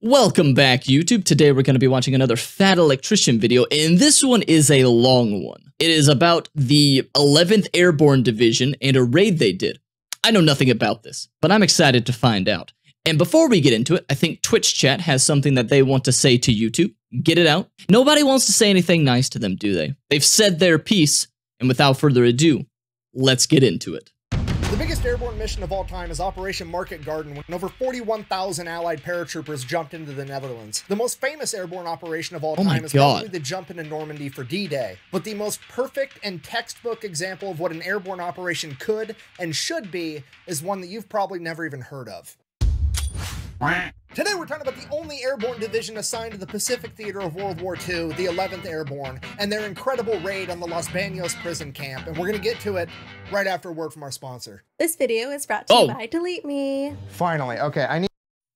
Welcome back, YouTube. Today we're going to be watching another Fat Electrician video, and this one is a long one. It is about the 11th Airborne Division and a raid they did. I know nothing about this, but I'm excited to find out. And before we get into it, I think Twitch chat has something that they want to say to YouTube. Get it out. Nobody wants to say anything nice to them, do they? They've said their piece, and without further ado, let's get into it. The biggest airborne mission of all time is Operation Market Garden, when over 41,000 Allied paratroopers jumped into the Netherlands. The most famous airborne operation of all time is probably the jump into Normandy for D-Day. But the most perfect and textbook example of what an airborne operation could and should be is one that you've probably never even heard of. Today we're talking about the only airborne division assigned to the Pacific Theater of World War II, the 11th Airborne, and their incredible raid on the Los Baños prison camp, and we're going to get to it right after a word from our sponsor. This video is brought to you by Delete Me. Finally, okay, I need...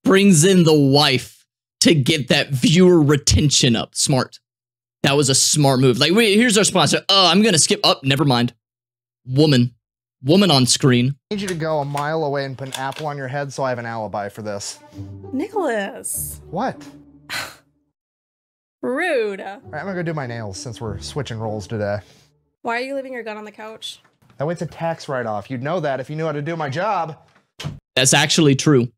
Brings in the wife to get that viewer retention up. Smart. That was a smart move. Like, wait, here's our sponsor. Oh, I'm going to skip up. Never mind. Woman on screen. I need you to go a mile away and put an apple on your head so I have an alibi for this. Nicholas. What? Rude. All right, I'm gonna go do my nails since we're switching roles today. Why are you leaving your gun on the couch? That way it's a tax write-off. You'd know that if you knew how to do my job. That's actually true.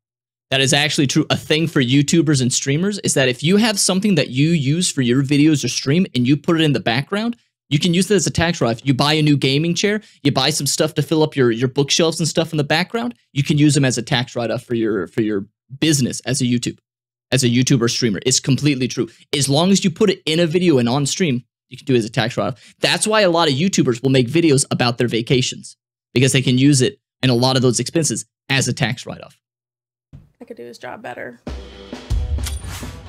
That is actually true. A thing for YouTubers and streamers is that if you have something that you use for your videos or stream and you put it in the background, you can use it as a tax write-off. You buy a new gaming chair, you buy some stuff to fill up your bookshelves and stuff in the background, you can use them as a tax write-off for your business as a YouTuber streamer. It's completely true. As long as you put it in a video and on stream, you can do it as a tax write-off. That's why a lot of YouTubers will make videos about their vacations, because they can use it in a lot of those expenses as a tax write-off. I could do his job better.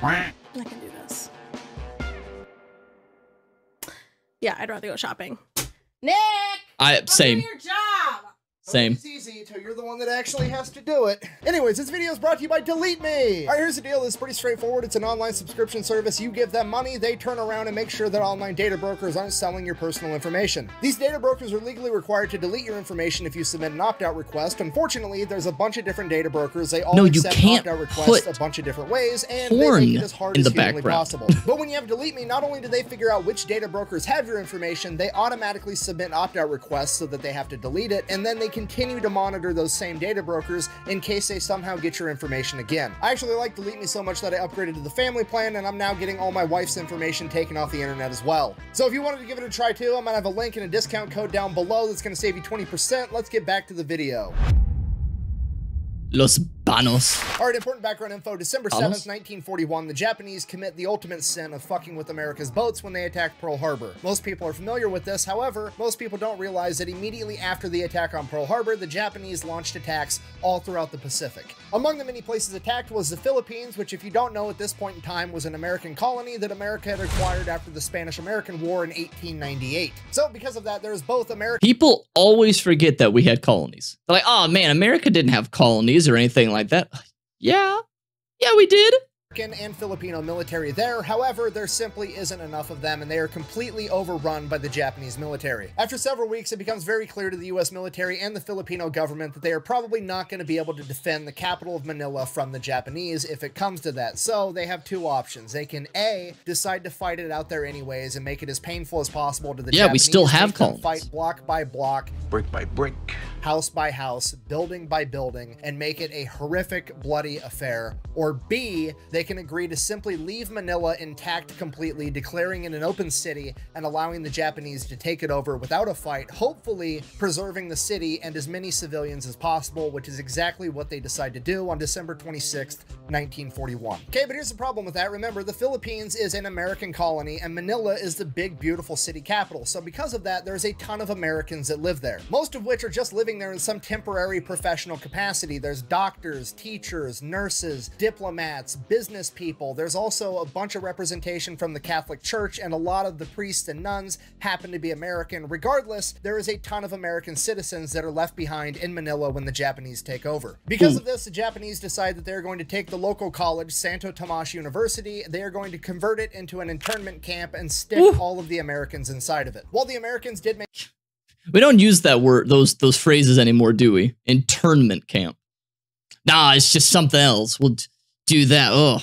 I can do this. Yeah, I'd rather go shopping. Nick! Same. Do your job! Same. It's easy until you're the one that actually has to do it. Anyways, this video is brought to you by Delete Me. All right, here's the deal. It's pretty straightforward. It's an online subscription service. You give them money, they turn around and make sure that online data brokers aren't selling your personal information. These data brokers are legally required to delete your information if you submit an opt-out request. Unfortunately, there's a bunch of different data brokers. They all accept opt-out requests a bunch of different ways, and they make it as hard as humanly possible. But when you have Delete Me, not only do they figure out which data brokers have your information, they automatically submit opt-out requests so that they have to delete it, and then they continue to monitor those same data brokers in case they somehow get your information again. I actually like Delete Me so much that I upgraded to the family plan, and I'm now getting all my wife's information taken off the internet as well. So if you wanted to give it a try too, I'm gonna have a link and a discount code down below that's gonna save you 20%. Let's get back to the video. Los Baños. All right, important background info. December 7th, 1941, the Japanese commit the ultimate sin of fucking with America's boats when they attack Pearl Harbor. Most people are familiar with this. However, most people don't realize that immediately after the attack on Pearl Harbor, the Japanese launched attacks all throughout the Pacific. Among the many places attacked was the Philippines, which, if you don't know, at this point in time was an American colony that America had acquired after the Spanish-American War in 1898. So because of that, there's both American... People always forget that we had colonies. They're like, oh man, America didn't have colonies or anything like that. Yeah, we did. And Filipino military there. However, there simply isn't enough of them, and they are completely overrun by the Japanese military. After several weeks, it becomes very clear to the US military and the Filipino government that they are probably not going to be able to defend the capital of Manila from the Japanese if it comes to that. So they have two options. They can A, decide to fight it out there anyways and make it as painful as possible to the Japanese. We still have colonies. Fight block by block, brick by brick, house by house, building by building, and make it a horrific, bloody affair. Or B, they can agree to simply leave Manila intact completely, declaring it an open city and allowing the Japanese to take it over without a fight, hopefully preserving the city and as many civilians as possible, which is exactly what they decide to do on December 26th, 1941. Okay, but here's the problem with that. Remember, the Philippines is an American colony and Manila is the big, beautiful city capital. So because of that, there's a ton of Americans that live there, most of which are just living there in some temporary professional capacity. There's doctors, teachers, nurses, diplomats, business people. There's also a bunch of representation from the Catholic Church, and a lot of the priests and nuns happen to be American. Regardless, there is a ton of American citizens that are left behind in Manila when the Japanese take over. Because of this, the Japanese decide that they're going to take the local college, Santo Tomas University. They are going to convert it into an internment camp and stick all of the Americans inside of it. While the Americans did make... We don't use that word, those phrases anymore, do we? Internment camp. Nah, it's just something else. We'll do that. Ugh.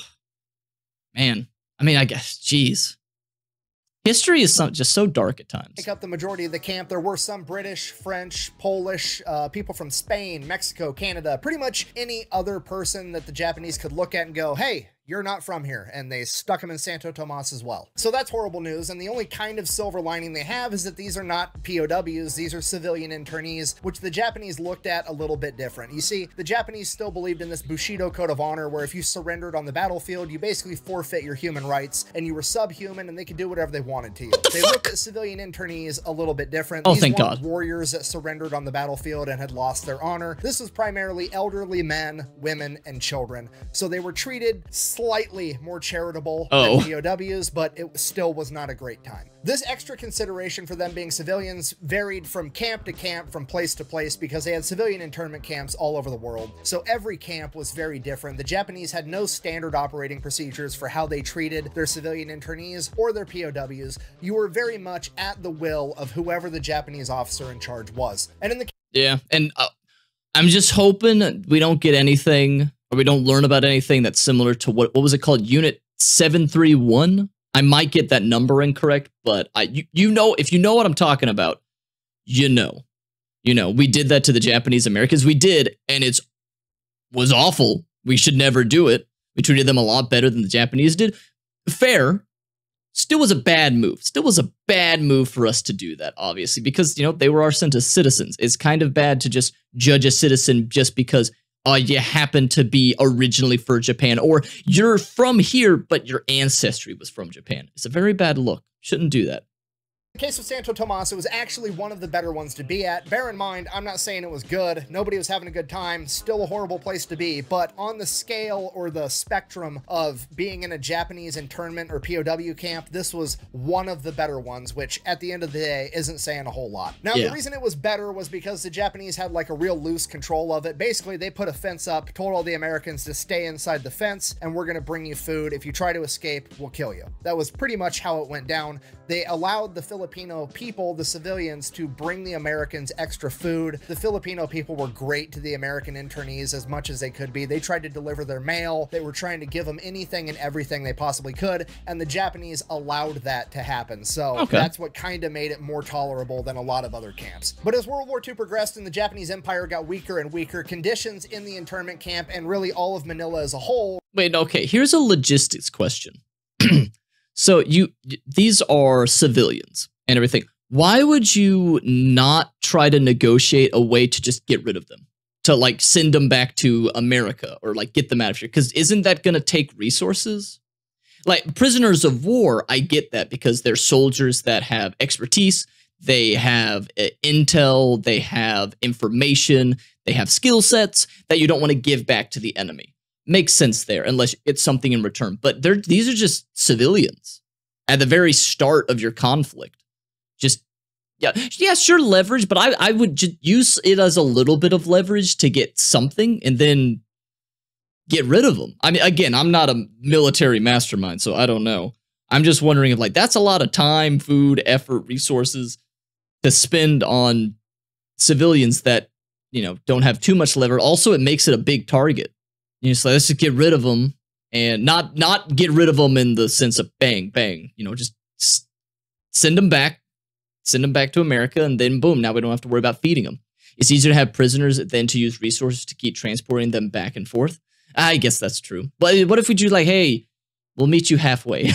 man, I mean, I guess, geez. History is just so dark at times. Make up the majority of the camp. There were some British, French, Polish, people from Spain, Mexico, Canada, pretty much any other person that the Japanese could look at and go, hey, you're not from here, and they stuck him in Santo Tomas as well. So that's horrible news, and the only kind of silver lining they have is that these are not POWs, these are civilian internees, which the Japanese looked at a little bit different. You see, the Japanese still believed in this Bushido code of honor, where if you surrendered on the battlefield, you basically forfeit your human rights, and you were subhuman, and they could do whatever they wanted to you. They looked at civilian internees a little bit different. Oh, these thank weren't God. warriors that surrendered on the battlefield and had lost their honor. This was primarily elderly men, women, and children, so they were treated slightly more charitable than POWs, but it still was not a great time. This extra consideration for them being civilians varied from camp to camp, from place to place, because they had civilian internment camps all over the world. So every camp was very different. The Japanese had no standard operating procedures for how they treated their civilian internees or their POWs. You were very much at the will of whoever the Japanese officer in charge was. And in the and I'm just hoping we don't get anything, or we don't learn about anything that's similar to what was it called? Unit 731? I might get that number incorrect, but you know, if you know what I'm talking about, you know, we did that to the Japanese Americans. We did, and was awful. We should never do it. We treated them a lot better than the Japanese did. Fair. Still was a bad move. Still was a bad move for us to do that, obviously, because, you know, they were our citizens. It's kind of bad to just judge a citizen just because you happen to be originally for Japan, or you're from here, but your ancestry was from Japan. It's a very bad look. Shouldn't do that. In the case of Santo Tomas, it was actually one of the better ones to be at. Bear in mind, I'm not saying it was good. Nobody was having a good time. Still a horrible place to be. But on the scale or the spectrum of being in a Japanese internment or POW camp, this was one of the better ones, which at the end of the day isn't saying a whole lot. Now, the reason it was better was because the Japanese had like a real loose control of it. Basically, they put a fence up, told all the Americans to stay inside the fence, and we're going to bring you food. If you try to escape, we'll kill you. That was pretty much how it went down. They allowed the Filipino people, the civilians, to bring the Americans extra food. The Filipino people were great to the American internees as much as they could be. They tried to deliver their mail. They were trying to give them anything and everything they possibly could, and the Japanese allowed that to happen. So that's what kind of made it more tolerable than a lot of other camps. But as World War II progressed and the Japanese Empire got weaker and weaker, conditions in the internment camp and really all of Manila as a whole... Wait, okay, here's a logistics question. So these are civilians and everything. Why would you not try to negotiate a way to just get rid of them? To like send them back to America or like get them out of here? Because isn't that going to take resources? Like prisoners of war, I get that because they're soldiers that have expertise. They have intel, they have information, they have skill sets that you don't want to give back to the enemy. Makes sense there, unless it's something in return. But these are just civilians at the very start of your conflict. Just, yeah, sure, leverage, but I would just use it as a little bit of leverage to get something and then get rid of them. I mean, again, I'm not a military mastermind, so I don't know. I'm just wondering if, like, that's a lot of time, food, effort, resources to spend on civilians that, you know, don't have too much leverage. Also, it makes it a big target. You know, so let's just get rid of them, and not get rid of them in the sense of bang, bang. You know, just send them back to America, and then boom, now we don't have to worry about feeding them. It's easier to have prisoners than to use resources to keep transporting them back and forth. I guess that's true. But what if we do like, hey, we'll meet you halfway?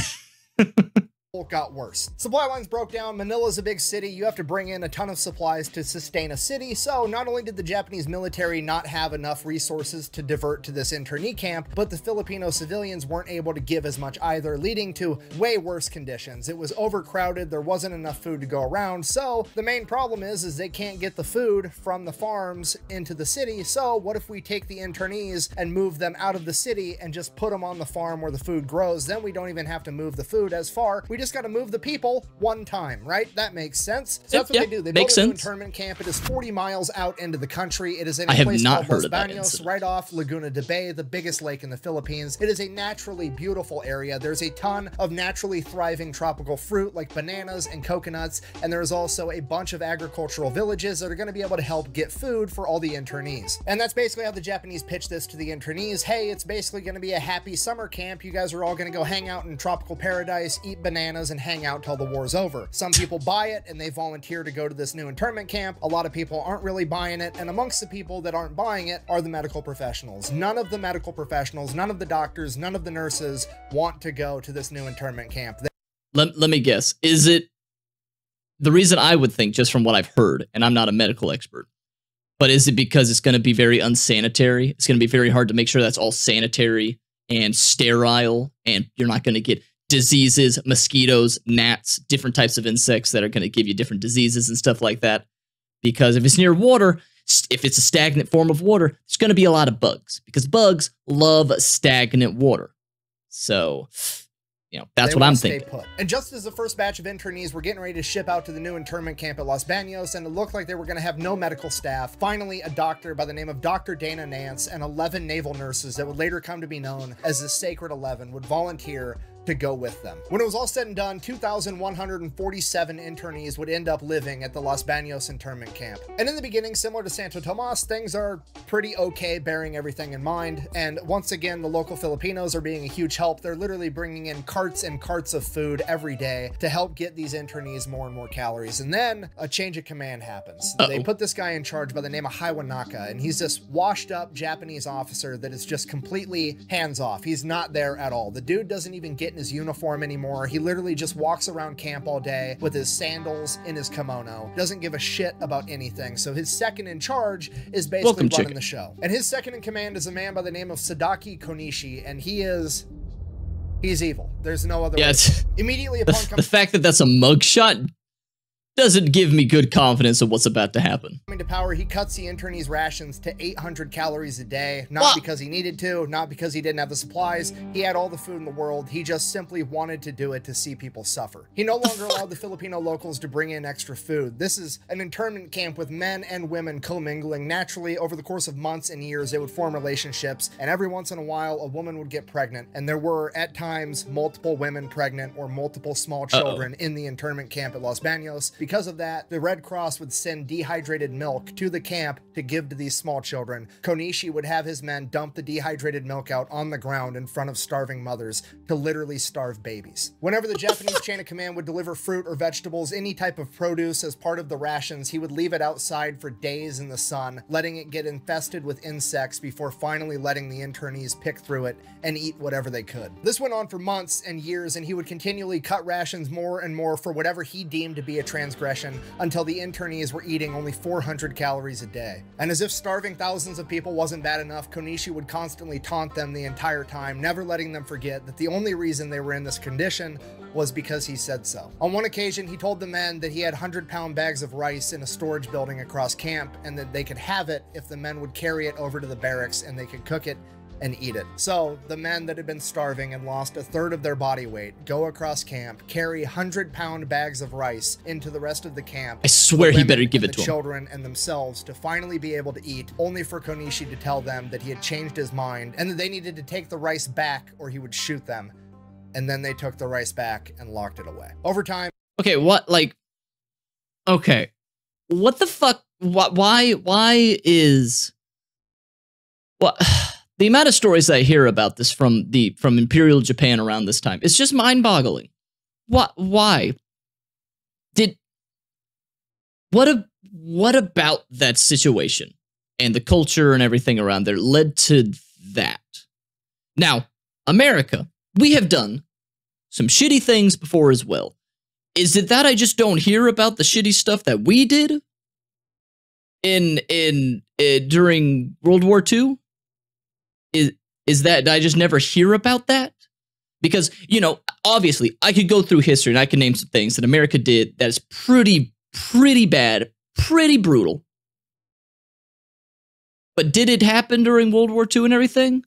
Got worse. Supply lines broke down. Manila's a big city. You have to bring in a ton of supplies to sustain a city. So not only did the Japanese military not have enough resources to divert to this internee camp, but the Filipino civilians weren't able to give as much either, leading to way worse conditions. It was overcrowded. There wasn't enough food to go around. So the main problem is they can't get the food from the farms into the city. So what if we take the internees and move them out of the city and just put them on the farm where the food grows? Then we don't even have to move the food as far. We just got to move the people one time, right? That makes sense. So that's what they do. They build makes a new sense. internment camp. It is 40 miles out into the country. It is in a I have place not called heard Los of that Baños, incident. right off Laguna de Bay, the biggest lake in the Philippines. It is a naturally beautiful area. There's a ton of naturally thriving tropical fruit like bananas and coconuts, and there's also a bunch of agricultural villages that are going to be able to help get food for all the internees. And that's basically how the Japanese pitch this to the internees. Hey, it's basically going to be a happy summer camp. You guys are all going to go hang out in tropical paradise, eat bananas, and hang out till the war's over. Some people buy it and they volunteer to go to this new internment camp. A lot of people aren't really buying it, and amongst the people that aren't buying it are the medical professionals. None of the medical professionals, none of the doctors, none of the nurses want to go to this new internment camp. Let me guess. Is it the reason I would think, just from what I've heard, and I'm not a medical expert, but is it because it's going to be very unsanitary? It's going to be very hard to make sure that's all sanitary and sterile, and you're not going to get diseases, mosquitoes, gnats, different types of insects that are going to give you different diseases and stuff like that. Because if it's near water, if it's a stagnant form of water, there's going to be a lot of bugs, because bugs love stagnant water. So, you know, that's what I'm thinking. Put. And just as the first batch of internees were getting ready to ship out to the new internment camp at Los Baños, and it looked like they were going to have no medical staff, finally a doctor by the name of Dr. Dana Nance and 11 naval nurses that would later come to be known as the Sacred 11 would volunteer to go with them. When it was all said and done, 2,147 internees would end up living at the Los Baños internment camp. And in the beginning, similar to Santo Tomas, things are pretty okay, bearing everything in mind. And once again, the local Filipinos are being a huge help. They're literally bringing in carts and carts of food every day to help get these internees more and more calories. And then a change of command happens. They put this guy in charge by the name of Haiwanaka, and he's this washed up Japanese officer that is just completely hands off. He's not there at all. The dude doesn't even get in his uniform anymore. He literally just walks around camp all day with his sandals in his kimono. Doesn't give a shit about anything. So his second in charge is basically running the show. And his second in command is a man by the name of Sadaki Konishi, and he's evil. There's no other way. Immediately upon the fact that that's a mugshot doesn't give me good confidence of what's about to happen. Coming to power, he cuts the internees' rations to 800 calories a day, not because he needed to, not because he didn't have the supplies. He had all the food in the world. He just simply wanted to do it to see people suffer. He no longer allowed the Filipino locals to bring in extra food. This is an internment camp with men and women commingling. Naturally, over the course of months and years, they would form relationships, and every once in a while, a woman would get pregnant, and there were, at times, multiple women pregnant or multiple small children in the internment camp at Los Baños. Because of that, the Red Cross would send dehydrated milk to the camp to give to these small children. Konishi would have his men dump the dehydrated milk out on the ground in front of starving mothers to literally starve babies. Whenever the Japanese chain of command would deliver fruit or vegetables, any type of produce as part of the rations, he would leave it outside for days in the sun, letting it get infested with insects before finally letting the internees pick through it and eat whatever they could. This went on for months and years, and he would continually cut rations more and more for whatever he deemed to be a transgression, until the internees were eating only 400 calories a day. And as if starving thousands of people wasn't bad enough, Konishi would constantly taunt them the entire time, never letting them forget that the only reason they were in this condition was because he said so. On one occasion, he told the men that he had 100-pound bags of rice in a storage building across camp, and that they could have it if the men would carry it over to the barracks and they could cook it and eat it. So the men that had been starving and lost a third of their body weight go across camp, carry 100-pound bags of rice into the rest of the camp. I swear he better give it to the children and themselves to finally be able to eat, only for Konishi to tell them that he had changed his mind and that they needed to take the rice back or he would shoot them. And then they took the rice back and locked it away. Over time. Okay, what, like, okay. What the fuck? Why is, what? The amount of stories I hear about this from Imperial Japan around this time, it's just mind-boggling. Why? What about that situation and the culture and everything around there led to that? Now, America, we have done some shitty things before as well. Is it that I just don't hear about the shitty stuff that we did during World War II? Is that I just never hear about that? Because, you know, obviously, I could go through history and I can name some things that America did that is pretty bad, pretty brutal. But did it happen during World War II and everything?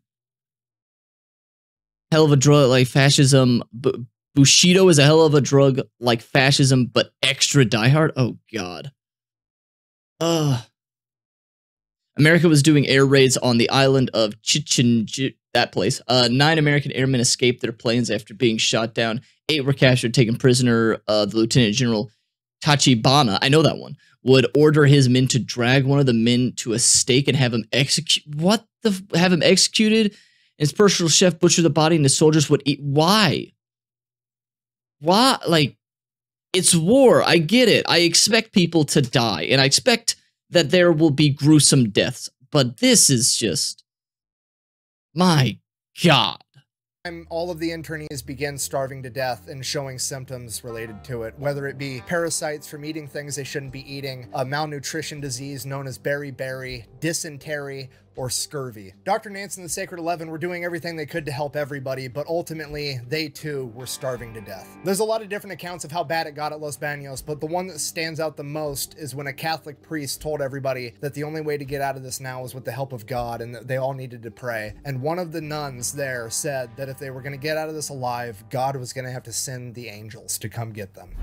Hell of a drug, like fascism, Bushido is a hell of a drug, like fascism, but extra diehard. Oh, God. America was doing air raids on the island of that place. 9 American airmen escaped their planes after being shot down. 8 were captured, taken prisoner. The Lieutenant General Tachibana, I know that one, would order his men to drag one of the men to a stake and have him have him executed. And his personal chef butchered the body, and the soldiers would eat. Why? Why? Like, it's war. I get it. I expect people to die, and I expect that there will be gruesome deaths. But this is just, my God. All of the internees begin starving to death and showing symptoms related to it, whether it be parasites from eating things they shouldn't be eating, a malnutrition disease known as beriberi, dysentery, or scurvy. Dr. Nance and the Sacred 11 were doing everything they could to help everybody, but ultimately, they too were starving to death. There's a lot of different accounts of how bad it got at Los Baños, but the one that stands out the most is when a Catholic priest told everybody that the only way to get out of this now was with the help of God, and that they all needed to pray. And one of the nuns there said that if they were going to get out of this alive, God was going to have to send the angels to come get them.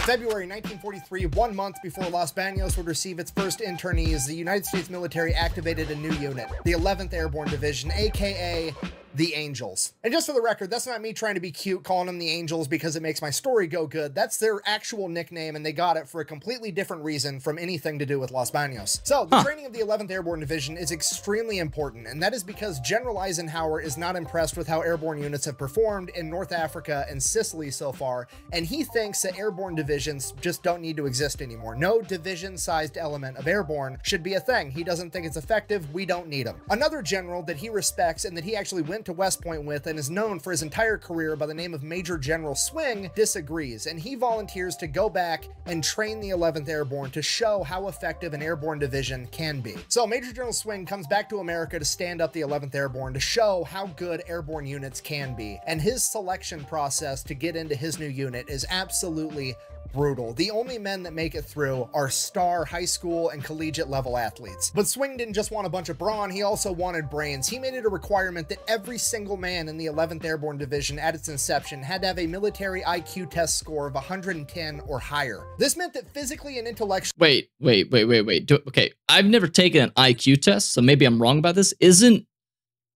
February 1943, 1 month before Los Baños would receive its first internees, the United States military activated a new unit, the 11th Airborne Division, aka the Angels. And just for the record, that's not me trying to be cute calling them the Angels because it makes my story go good. That's their actual nickname, and they got it for a completely different reason from anything to do with Los Baños. So the training of the 11th Airborne Division is extremely important, and that is because General Eisenhower is not impressed with how airborne units have performed in North Africa and Sicily so far, and he thinks that airborne divisions just don't need to exist anymore. No division-sized element of airborne should be a thing. He doesn't think it's effective. We don't need them. Another general that he respects and that he actually went to West Point with and is known for his entire career by the name of Major General Swing disagrees, and he volunteers to go back and train the 11th Airborne to show how effective an airborne division can be. So Major General Swing comes back to America to stand up the 11th Airborne to show how good airborne units can be, and his selection process to get into his new unit is absolutely brutal. The only men that make it through are star high school and collegiate level athletes. But Swing didn't just want a bunch of brawn, he also wanted brains. He made it a requirement that every single man in the 11th Airborne Division at its inception had to have a military IQ test score of 110 or higher. This meant that physically and intellectually— Wait. Okay, I've never taken an IQ test, so maybe I'm wrong about this. Isn't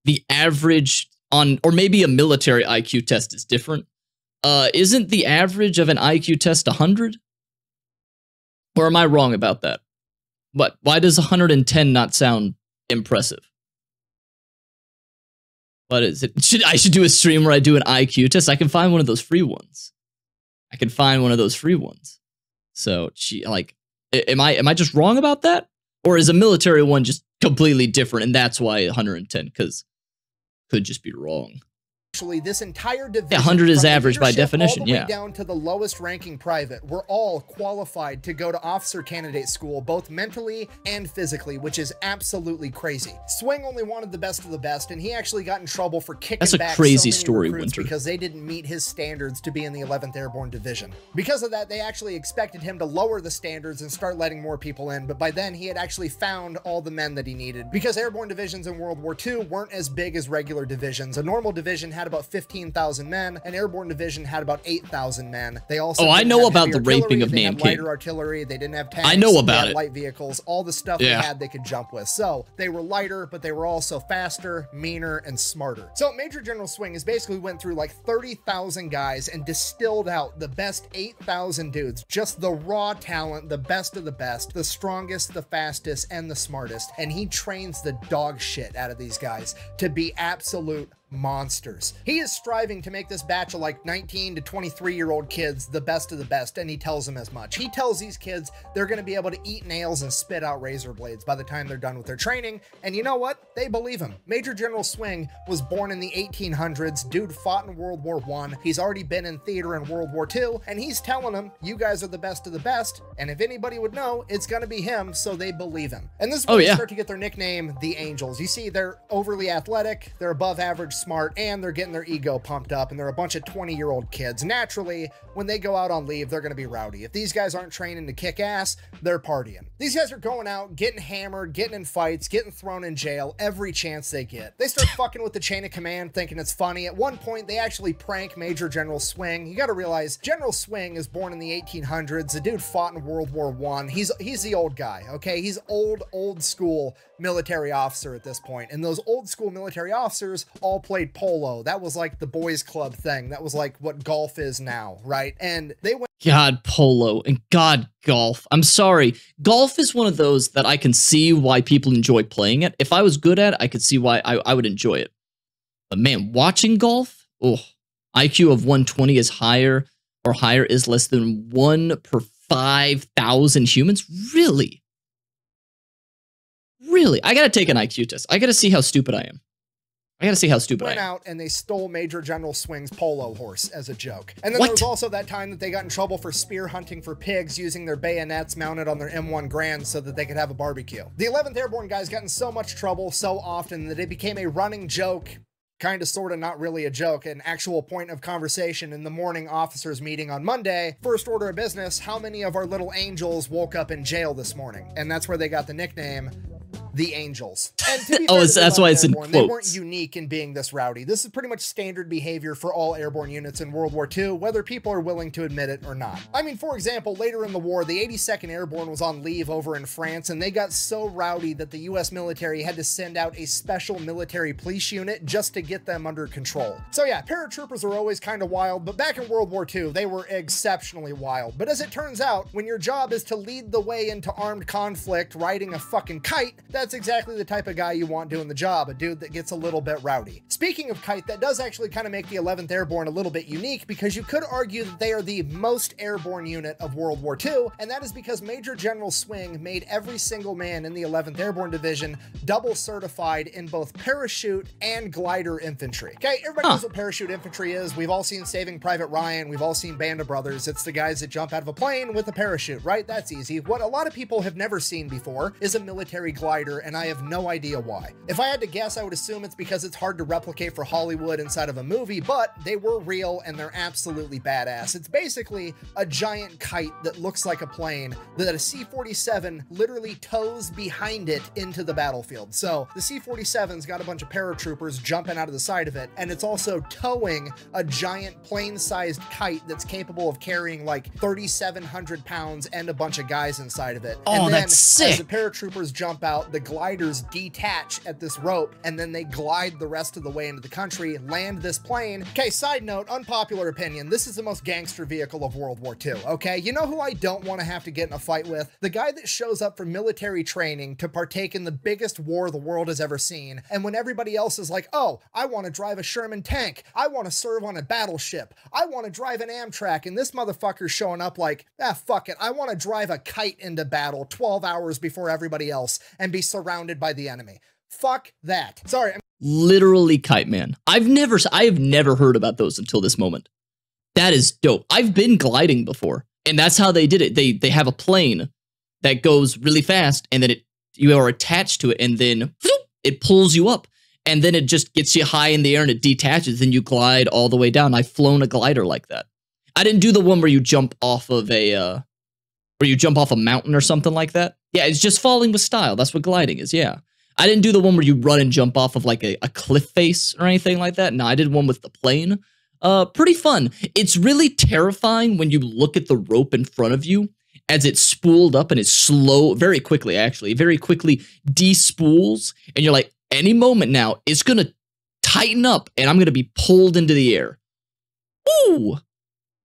the average on, or maybe a military IQ test is different? Isn't the average of an IQ test 100? Or am I wrong about that? But why does 110 not sound impressive? What is it? I should do a stream where I do an IQ test. I can find one of those free ones. So, am I just wrong about that? Or is a military one just completely different and that's why 110? Because could just be wrong. this entire division, 100 is average by definition, all the way down to the lowest ranking private, were all qualified to go to officer candidate school, both mentally and physically, which is absolutely crazy. Swing only wanted the best of the best, and he actually got in trouble for kicking back That's a crazy so many story, recruits Winter. because they didn't meet his standards to be in the 11th Airborne Division. Because of that, they actually expected him to lower the standards and start letting more people in, but by then he had actually found all the men that he needed. Because airborne divisions in World War II weren't as big as regular divisions. A normal division had about 15,000 men, an airborne division had about 8,000 men. They also I know about the raping of Nanking. Nanking. Lighter artillery, they didn't have tanks, I know they about had it. light vehicles, all the stuff they had they could jump with. So they were lighter, but they were also faster, meaner, and smarter. So Major General Swing is basically went through like 30,000 guys and distilled out the best 8,000 dudes, just the raw talent, the best of the best, the strongest, the fastest, and the smartest. And he trains the dog shit out of these guys to be absolute monsters. He is striving to make this batch of like 19 to 23-year-old kids the best of the best, and he tells them as much. He tells these kids they're going to be able to eat nails and spit out razor blades by the time they're done with their training, and you know what? They believe him. Major General Swing was born in the 1800s. Dude fought in World War I. He's already been in theater in World War II, and he's telling them, you guys are the best of the best, and if anybody would know, it's going to be him, so they believe him. And this is where they start to get their nickname, the Angels. You see, they're overly athletic, they're above average smart, and they're getting their ego pumped up, and they're a bunch of 20-year-old kids. Naturally, when they go out on leave, they're going to be rowdy. If these guys aren't training to kick ass, they're partying. These guys are going out, getting hammered, getting in fights, getting thrown in jail every chance they get. They start fucking with the chain of command, thinking it's funny. At one point, they actually prank Major General Swing. You got to realize, General Swing is born in the 1800s. The dude fought in World War I. He's the old guy, okay? He's old school military officer at this point. And those old school military officers all played polo. That was like the boys club thing. That was like what golf is now, right? And they went... God, polo, and God, golf. I'm sorry. Golf is one of those that I can see why people enjoy playing it. If I was good at it, I could see why I would enjoy it. But man, watching golf, oh, IQ of 120 is higher or higher is less than 1 per 5,000 humans? Really? Really? I gotta take an IQ test. I gotta see how stupid I am. I gotta see how stupid I am. Went out and they stole Major General Swing's polo horse as a joke. And then there was also that time that they got in trouble for spear hunting for pigs using their bayonets mounted on their M1 Grand so that they could have a barbecue. The 11th Airborne guys got in so much trouble so often that it became a running joke, kind of, sort of, not really a joke, an actual point of conversation in the morning officers meeting on Monday. First order of business, how many of our little angels woke up in jail this morning? And that's where they got the nickname the Angels. And to be fair, that's why it's in quotes. They weren't unique in being this rowdy. This is pretty much standard behavior for all airborne units in World War II, whether people are willing to admit it or not. I mean, for example, later in the war, the 82nd Airborne was on leave over in France, and they got so rowdy that the US military had to send out a special military police unit just to get them under control. So yeah, paratroopers are always kind of wild, but back in World War II, they were exceptionally wild. But as it turns out, when your job is to lead the way into armed conflict riding a fucking kite, that's exactly the type of guy you want doing the job, a dude that gets a little bit rowdy. Speaking of kite, that does actually kind of make the 11th Airborne a little bit unique, because you could argue that they are the most airborne unit of World War II, and that is because Major General Swing made every single man in the 11th Airborne Division double certified in both parachute and glider infantry. Okay, everybody knows what parachute infantry is. We've all seen Saving Private Ryan. We've all seen Band of Brothers. It's the guys that jump out of a plane with a parachute, right? That's easy. What a lot of people have never seen before is a military glider, and I have no idea why. If I had to guess, I would assume it's because it's hard to replicate for Hollywood inside of a movie, but they were real and they're absolutely badass. It's basically a giant kite that looks like a plane that a C-47 literally tows behind it into the battlefield. So the C-47's got a bunch of paratroopers jumping out of the side of it, and it's also towing a giant plane-sized kite that's capable of carrying like 3,700 pounds and a bunch of guys inside of it. Oh, and then, that's sick. as the paratroopers jump out, the gliders detach at this rope, and then they glide the rest of the way into the country, land this plane. Okay, side note, unpopular opinion, this is the most gangster vehicle of World War II, okay? You know who I don't want to have to get in a fight with? The guy that shows up for military training to partake in the biggest war the world has ever seen, and when everybody else is like, oh, I want to drive a Sherman tank, I want to serve on a battleship, I want to drive an Amtrak, and this motherfucker's showing up like, fuck it, I want to drive a kite into battle 12 hours before everybody else and be surrounded by the enemy. Fuck that. Sorry. Literally kite man. I have never heard about those until this moment. That is dope. I've been gliding before, and that's how they did it. They have a plane that goes really fast, and then you are attached to it, and then it pulls you up, and then it just gets you high in the air and it detaches, and you glide all the way down. I've flown a glider like that. I didn't do the one where you jump off of a mountain or something like that. Yeah, it's just falling with style. That's what gliding is, yeah. I didn't do the one where you run and jump off of like a cliff face or anything like that. No, I did one with the plane. Pretty fun. It's really terrifying when you look at the rope in front of you as it's spooled up and it's slow, very quickly despools, and you're like, any moment now, it's going to tighten up and I'm going to be pulled into the air. Ooh,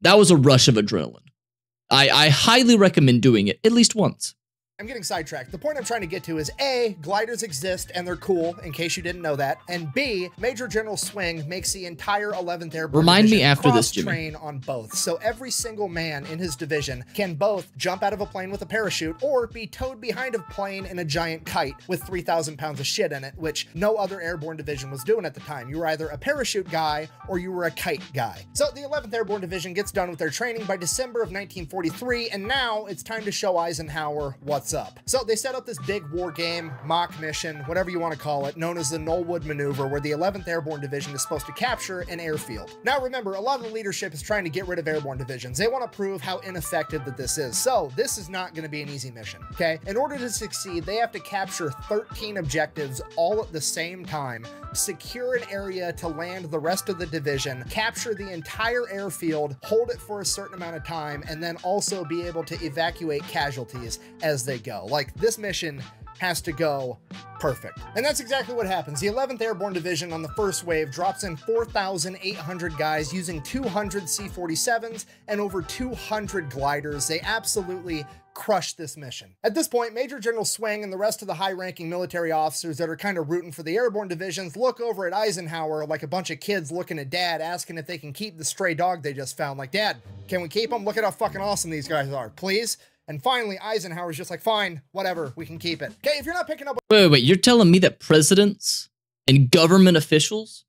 that was a rush of adrenaline. I highly recommend doing it at least once. I'm getting sidetracked. The point I'm trying to get to is A, gliders exist and they're cool, in case you didn't know that, and B, Major General Swing makes the entire 11th Airborne Remind me after this, Jimmy. Train on both. So every single man in his division can both jump out of a plane with a parachute or be towed behind a plane in a giant kite with 3,000 pounds of shit in it, which no other airborne division was doing at the time. You were either a parachute guy or you were a kite guy. So the 11th Airborne Division gets done with their training by December of 1943, and now it's time to show Eisenhower what's what's up. So they set up this big war game, mock mission, whatever you want to call it, known as the Knollwood Maneuver, where the 11th Airborne Division is supposed to capture an airfield. Now remember, a lot of the leadership is trying to get rid of airborne divisions. They want to prove how ineffective that this is. So this is not going to be an easy mission, okay? In order to succeed, they have to capture 13 objectives all at the same time, secure an area to land the rest of the division, capture the entire airfield, hold it for a certain amount of time, and then also be able to evacuate casualties as they go. Like, this mission has to go perfect. And that's exactly what happens. The 11th Airborne Division on the first wave drops in 4,800 guys using 200 C-47s and over 200 gliders. They absolutely crush this mission. At this point, Major General Swing and the rest of the high-ranking military officers that are kind of rooting for the airborne divisions look over at Eisenhower like a bunch of kids looking at Dad, asking if they can keep the stray dog they just found. Like, Dad, can we keep him? Look at how fucking awesome these guys are, please. And finally, Eisenhower's just like, fine, whatever, we can keep it. Okay, if you're not picking up... Wait, you're telling me that presidents and government officials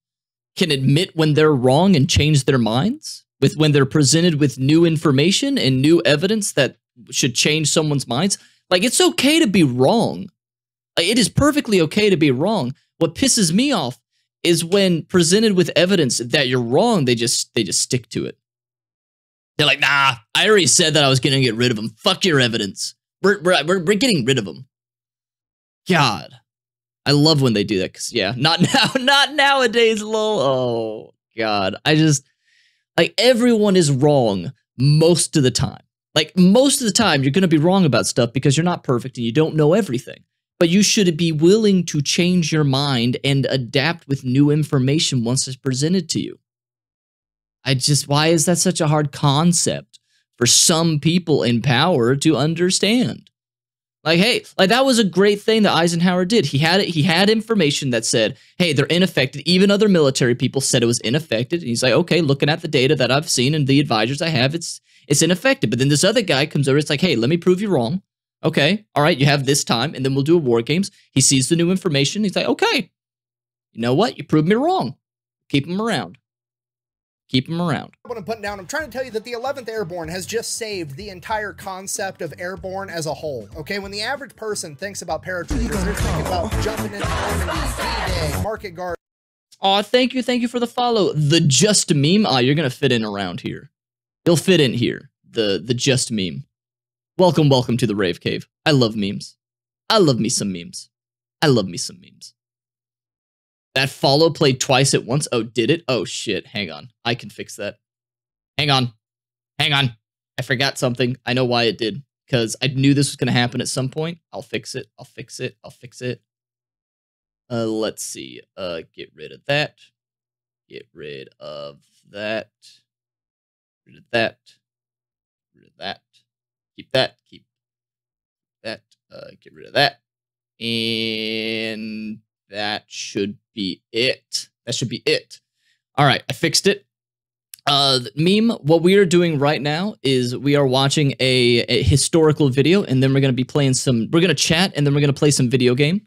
can admit when they're wrong and change their minds? When they're presented with new information and new evidence that should change someone's minds? Like, it's okay to be wrong. Like, it is perfectly okay to be wrong. What pisses me off is when presented with evidence that you're wrong, they just stick to it. They're like, nah, I already said that I was going to get rid of him. Fuck your evidence. We're getting rid of him. God, I love when they do that. Cause yeah, not nowadays, lol. Oh God, like, everyone is wrong most of the time. Like, most of the time, you're going to be wrong about stuff because you're not perfect and you don't know everything. But you should be willing to change your mind and adapt with new information once it's presented to you. Why is that such a hard concept for some people in power to understand? Like, hey, like, that was a great thing that Eisenhower did. He had information that said, hey, they're ineffective. Even other military people said it was ineffective. And he's like, okay, looking at the data that I've seen and the advisors I have, it's ineffective. But then this other guy comes over, it's like, hey, let me prove you wrong. Okay, all right, you have this time, and then we'll do a war games. He sees the new information. He's like, okay, you know what? You proved me wrong. Keep him around. Keep them around. What I'm putting down, I'm trying to tell you that the 11th Airborne has just saved the entire concept of airborne as a whole. Okay, when the average person thinks about paratroopers, they're thinking about jumping into Normandy, D-Day, Market Garden. Aw, thank you for the follow. The Just Meme. Ah, you're gonna fit in around here. You'll fit in here. The Just Meme. Welcome to the Rave Cave. I love memes. I love me some memes. I love me some memes. That follow played twice at once. Oh, did it? Oh, shit. Hang on. I can fix that. Hang on. I forgot something. I know why it did. Because I knew this was going to happen at some point. I'll fix it. Let's see. Get rid of that. Get rid of that. Rid of that. Rid of that. Keep that. Keep that. Get rid of that. And that should be it. All right, I fixed it. Meme, what we are doing right now is we are watching a historical video, and then we're going to be playing we're going to chat, and then we're going to play some video game.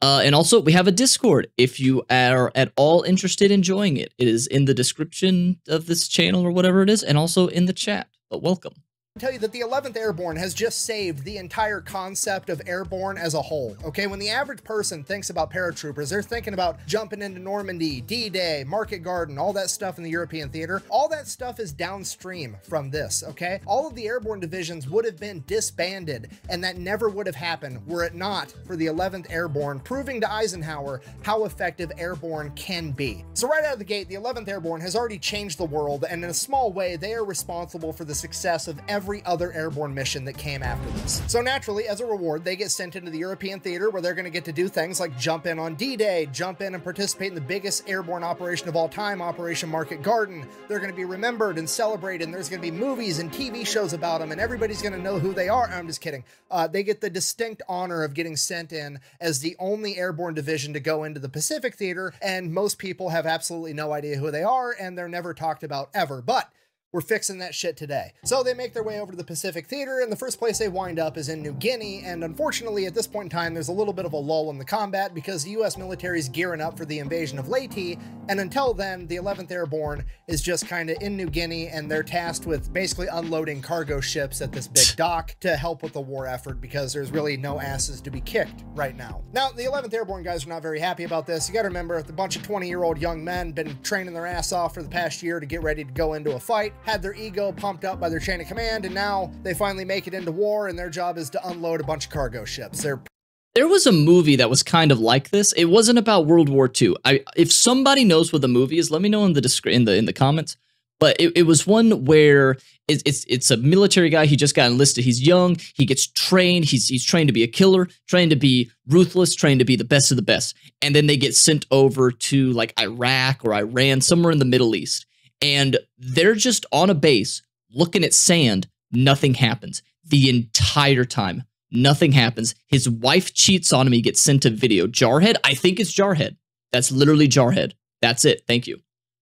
And also, we have a Discord. If you are at all interested in joining it, it is in the description of this channel or whatever it is, and also in the chat. But welcome. Tell you that the 11th Airborne has just saved the entire concept of airborne as a whole. Okay, when the average person thinks about paratroopers, they're thinking about jumping into Normandy, D-Day, Market Garden, all that stuff in the European theater. All that stuff is downstream from this, okay? All of the airborne divisions would have been disbanded, and that never would have happened were it not for the 11th Airborne proving to Eisenhower how effective airborne can be. So right out of the gate, the 11th Airborne has already changed the world, and in a small way, they are responsible for the success of every other airborne mission that came after this. So naturally, as a reward, they get sent into the European theater where they're going to get to do things like jump in on D-Day, jump in and participate in the biggest airborne operation of all time, Operation Market Garden. They're going to be remembered and celebrated, and there's going to be movies and TV shows about them, and everybody's going to know who they are. I'm just kidding. They get the distinct honor of getting sent in as the only airborne division to go into the Pacific theater, and most people have absolutely no idea who they are, and they're never talked about ever. But we're fixing that shit today. So they make their way over to the Pacific Theater, and the first place they wind up is in New Guinea, and unfortunately at this point in time there's a little bit of a lull in the combat because the US military is gearing up for the invasion of Leyte, and until then the 11th Airborne is just kind of in New Guinea, and they're tasked with basically unloading cargo ships at this big dock to help with the war effort because there's really no asses to be kicked right now. Now the 11th Airborne guys are not very happy about this. You gotta remember, the bunch of 20-year-old young men been training their ass off for the past year to get ready to go into a fight, had their ego pumped up by their chain of command, and now they finally make it into war, and their job is to unload a bunch of cargo ships. There was a movie that was kind of like this. It wasn't about World War II. If somebody knows what the movie is, let me know in the comments. But it was one where it's a military guy. He just got enlisted. He's young. He gets trained. He's trained to be a killer, trained to be ruthless, trained to be the best of the best. And then they get sent over to like Iraq or Iran, somewhere in the Middle East. And they're just on a base looking at sand. Nothing happens the entire time. Nothing happens. His wife cheats on him. He gets sent a video. Jarhead? I think it's Jarhead. That's literally Jarhead. That's it. Thank you.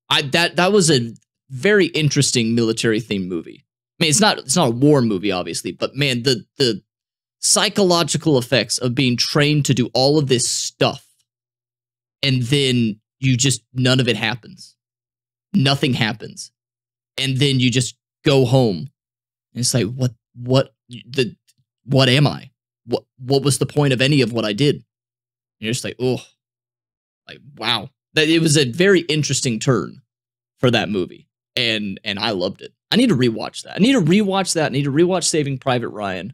That was a very interesting military themed movie. I mean, it's not a war movie, obviously, but man, the psychological effects of being trained to do all of this stuff, and then none of it happens. Nothing happens. And then you just go home. And it's like, what am I? What was the point of any of what I did? And you're just like, oh, like, wow. It was a very interesting turn for that movie. And I loved it. I need to rewatch that. I need to rewatch Saving Private Ryan.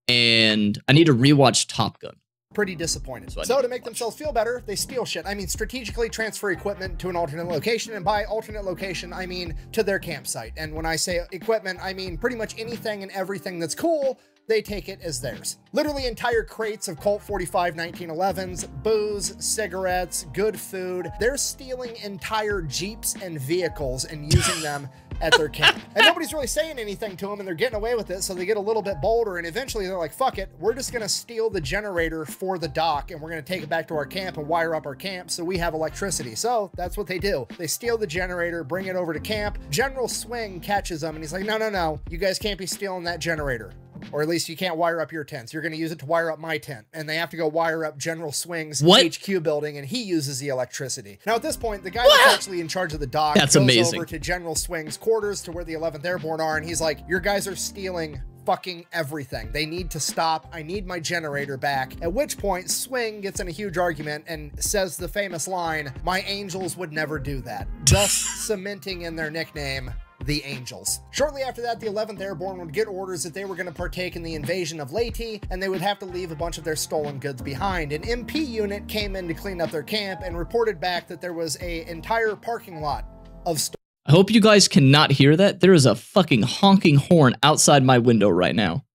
And I need to rewatch Top Gun. Pretty disappointed. So to make themselves feel better, they steal shit. I mean, strategically transfer equipment to an alternate location, and by alternate location, I mean to their campsite. And when I say equipment, I mean pretty much anything and everything that's cool, they take it as theirs. Literally entire crates of Colt 45 1911s, booze, cigarettes, good food. They're stealing entire Jeeps and vehicles and using them at their camp. And nobody's really saying anything to them, and they're getting away with it, so they get a little bit bolder, and eventually they're like, fuck it, we're just gonna steal the generator for the dock, and we're gonna take it back to our camp and wire up our camp so we have electricity. So that's what they do. They steal the generator, bring it over to camp. General Swing catches them, and he's like, no, you guys can't be stealing that generator. Or at least you can't wire up your tents. You're going to use it to wire up my tent. And they have to go wire up General Swing's HQ building, and he uses the electricity. Now, at this point, the guy that's actually in charge of the dock goes over to General Swing's quarters to where the 11th Airborne are, and he's like, your guys are stealing fucking everything. They need to stop. I need my generator back. At which point, Swing gets in a huge argument and says the famous line, my angels would never do that. Thus cementing in their nickname, the Angels. Shortly after that, the 11th Airborne would get orders that they were going to partake in the invasion of Leyte, and they would have to leave a bunch of their stolen goods behind. An MP unit came in to clean up their camp and reported back that there was an entire parking lot of I hope you guys cannot hear that. There is a fucking honking horn outside my window right now.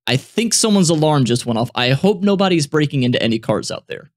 I think someone's alarm just went off. I hope nobody's breaking into any cars out there.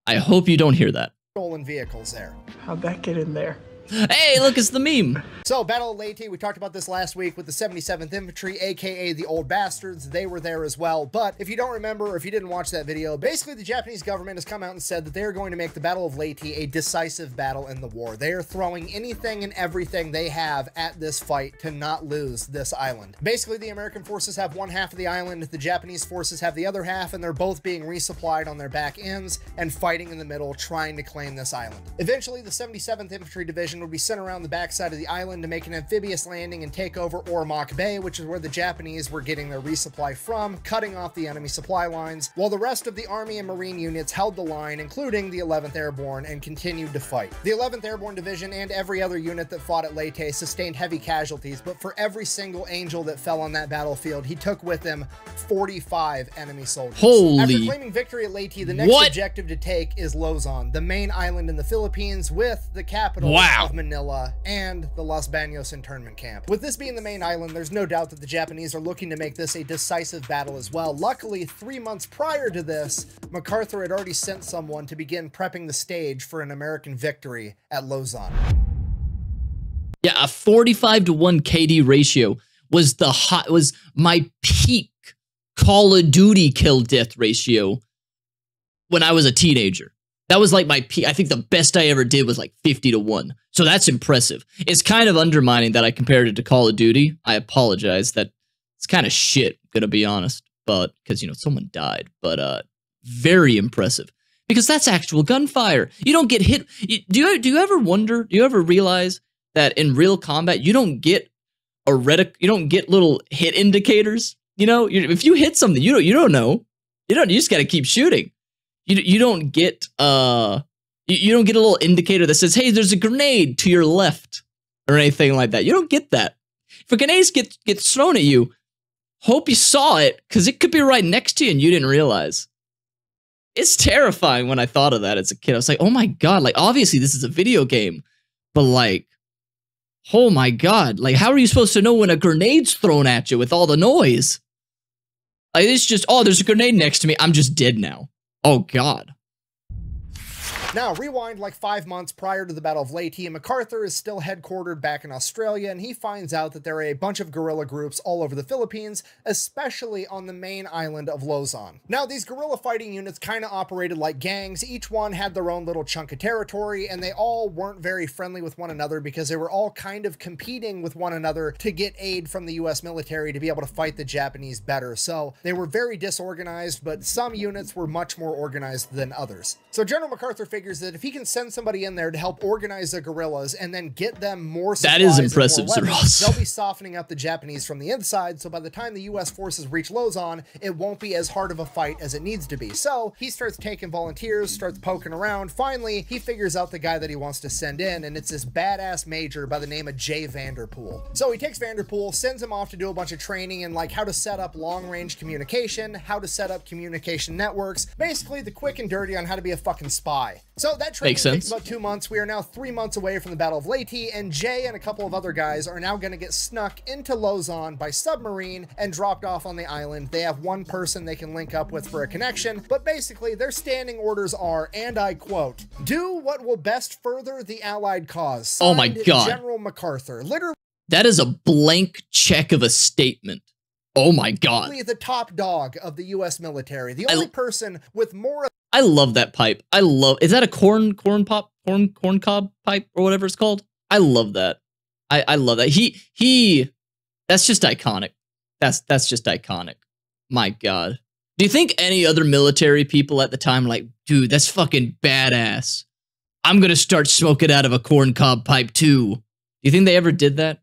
I hope you don't hear that. Stolen vehicles there. How'd that get in there? Hey, look, it's the meme. So, Battle of Leyte, we talked about this last week with the 77th Infantry, aka the Old Bastards. They were there as well. But if you don't remember, or if you didn't watch that video, basically the Japanese government has come out and said that they are going to make the Battle of Leyte a decisive battle in the war. They are throwing anything and everything they have at this fight to not lose this island. Basically, the American forces have one half of the island, the Japanese forces have the other half, and they're both being resupplied on their back ends and fighting in the middle, trying to claim this island. Eventually, the 77th Infantry Division would be sent around the backside of the island to make an amphibious landing and take over Ormoc Bay, which is where the Japanese were getting their resupply from, cutting off the enemy supply lines, while the rest of the Army and Marine units held the line, including the 11th Airborne, and continued to fight. The 11th Airborne Division and every other unit that fought at Leyte sustained heavy casualties, but for every single Angel that fell on that battlefield, he took with him 45 enemy soldiers. Holy... After claiming victory at Leyte, the next objective to take is Luzon, the main island in the Philippines with the capital of Manila and the Los Baños internment camp. With this being the main island, there's no doubt that the Japanese are looking to make this a decisive battle as well. Luckily, 3 months prior to this, MacArthur had already sent someone to begin prepping the stage for an American victory at Luzon. Yeah, a 45-to-1 KD ratio was my peak Call of Duty kill death ratio when I was a teenager. That was like my peak. I think the best I ever did was like 50-1. So that's impressive. It's kind of undermining that I compared it to Call of Duty. I apologize. That it's kind of shit, gonna be honest. But because, you know, someone died. But very impressive. Because that's actual gunfire. You don't get hit. Do you ever wonder, do you ever realize that in real combat, you don't get you don't get little hit indicators? You know, if you hit something, you don't know. You just got to keep shooting. You don't get you don't get a little indicator that says, hey, there's a grenade to your left or anything like that. You don't get that. If a grenade gets thrown at you, hope you saw it, because it could be right next to you and you didn't realize. It's terrifying when I thought of that as a kid. I was like, oh my God, like obviously this is a video game, but like, oh my God, like how are you supposed to know when a grenade's thrown at you with all the noise? Like it's just, oh, there's a grenade next to me. I'm just dead now. Oh God. Now, rewind like 5 months prior to the Battle of Leyte, MacArthur is still headquartered back in Australia, and he finds out that there are a bunch of guerrilla groups all over the Philippines, especially on the main island of Luzon. Now, these guerrilla fighting units kind of operated like gangs. Each one had their own little chunk of territory, and they all weren't very friendly with one another because they were all kind of competing with one another to get aid from the US military to be able to fight the Japanese better. So they were very disorganized, but some units were much more organized than others. So General MacArthur figures that if he can send somebody in there to help organize the guerrillas and then get them more supplies, that is impressive, Sir Ross. Ross. They'll be softening up the Japanese from the inside, so by the time the US forces reach Luzon, it won't be as hard of a fight as it needs to be. So he starts taking volunteers, starts poking around. Finally, he figures out the guy that he wants to send in, and it's this badass major by the name of Jay Vanderpool. So he takes Vanderpool, sends him off to do a bunch of training in like how to set up long-range communication, how to set up communication networks, basically the quick and dirty on how to be a fucking spy. So that training takes about 2 months. We are now 3 months away from the Battle of Leyte, and Jay and a couple of other guys are now going to get snuck into Luzon by submarine and dropped off on the island. They have one person they can link up with for a connection, but basically their standing orders are, and I quote, do what will best further the Allied cause. Signed, oh my God. General MacArthur. Literally, that is a blank check of a statement. Oh my God. The top dog of the US military. The only person with more. I love that pipe. Is that a corn cob pipe or whatever it's called? I love that. I love that. That's just iconic. That's just iconic. My God. Do you think any other military people at the time were like, dude, that's fucking badass. I'm going to start smoking out of a corn cob pipe too. Do you think they ever did that?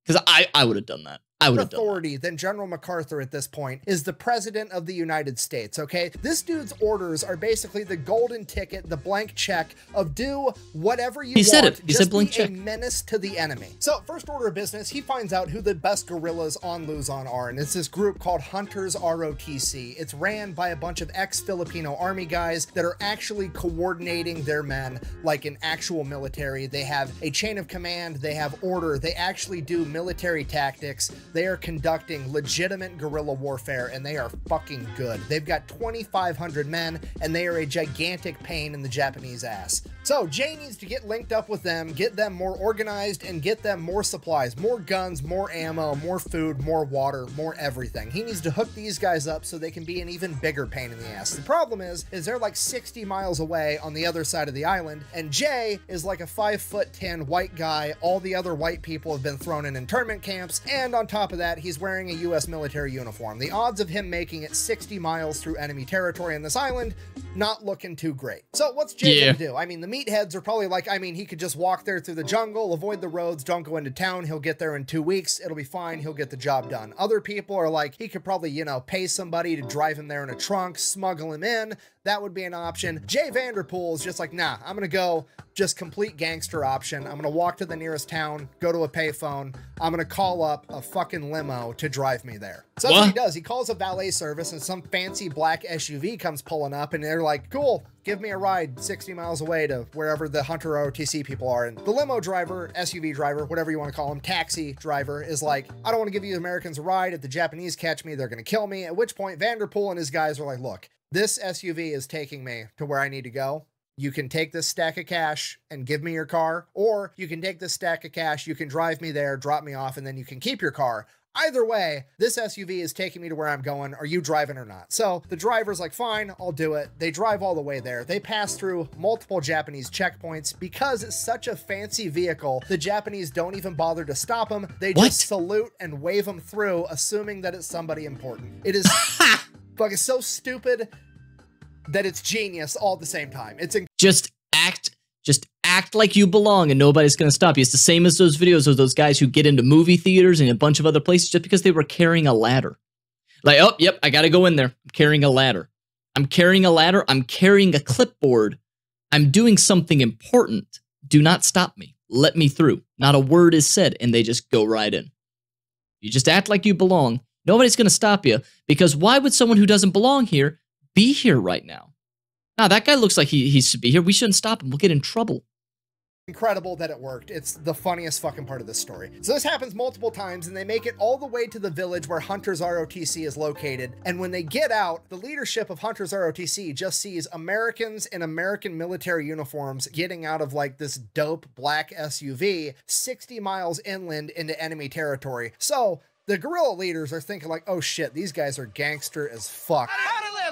Because I would have done that. Authority than General MacArthur at this point is the President of the United States, okay? This dude's orders are basically the golden ticket, the blank check of do whatever you want. He said it. He said blank check. A menace to the enemy. So first order of business, he finds out who the best guerrillas on Luzon are, and it's this group called Hunters ROTC. It's ran by a bunch of ex-Filipino army guys that are actually coordinating their men like an actual military. They have a chain of command, they have order, they actually do military tactics. They are conducting legitimate guerrilla warfare, and they are fucking good. They've got 2,500 men, and they are a gigantic pain in the Japanese ass. So Jay needs to get linked up with them, get them more organized, and get them more supplies, more guns, more ammo, more food, more water, more everything. He needs to hook these guys up so they can be an even bigger pain in the ass. The problem is they're like 60 miles away on the other side of the island, and Jay is like a 5'10" white guy. All the other white people have been thrown in internment camps, and on top of that, he's wearing a US military uniform. The odds of him making it 60 miles through enemy territory on this island, not looking too great. So what's Jay gonna do? I mean, the meatheads are probably like, I mean, he could just walk there through the jungle, avoid the roads, don't go into town. He'll get there in 2 weeks. It'll be fine. He'll get the job done. Other people are like, he could probably, you know, pay somebody to drive him there in a trunk, smuggle him in. That would be an option. Jay Vanderpool is just like, nah, I'm gonna go just complete gangster option. I'm gonna walk to the nearest town, go to a payphone. I'm gonna call up a fucking limo to drive me there. So that's what he does. He calls a valet service, and some fancy black SUV comes pulling up, and they're like, cool, give me a ride 60 miles away to wherever the Hunter ROTC people are. And the limo driver, SUV driver, whatever you want to call him, taxi driver, is like, I don't want to give you Americans a ride. If the Japanese catch me, they're going to kill me. At which point Vanderpool and his guys are like, look, this SUV is taking me to where I need to go. You can take this stack of cash and give me your car, or you can take this stack of cash, you can drive me there, drop me off, and then you can keep your car. Either way, this SUV is taking me to where I'm going. Are you driving or not? So the driver's like, fine, I'll do it. They drive all the way there. They pass through multiple Japanese checkpoints. Because it's such a fancy vehicle, the Japanese don't even bother to stop them. They just salute and wave them through, assuming that it's somebody important. It is fucking so stupid that it's genius all at the same time. It's just act like you belong and nobody's going to stop you. It's the same as those videos of those guys who get into movie theaters and a bunch of other places just because they were carrying a ladder. Like, oh, yep, I got to go in there. I'm carrying a ladder. I'm carrying a ladder. I'm carrying a clipboard. I'm doing something important. Do not stop me. Let me through. Not a word is said, and they just go right in. You just act like you belong. Nobody's going to stop you, because why would someone who doesn't belong here be here right now? Now, that guy looks like he should be here. We shouldn't stop him. We'll get in trouble. Incredible that it worked. It's the funniest fucking part of this story. So this happens multiple times, and they make it all the way to the village where Hunter's ROTC is located. And when they get out, the leadership of Hunter's ROTC just sees Americans in American military uniforms getting out of like this dope black SUV 60 miles inland into enemy territory. So the guerrilla leaders are thinking like, oh shit, these guys are gangster as fuck.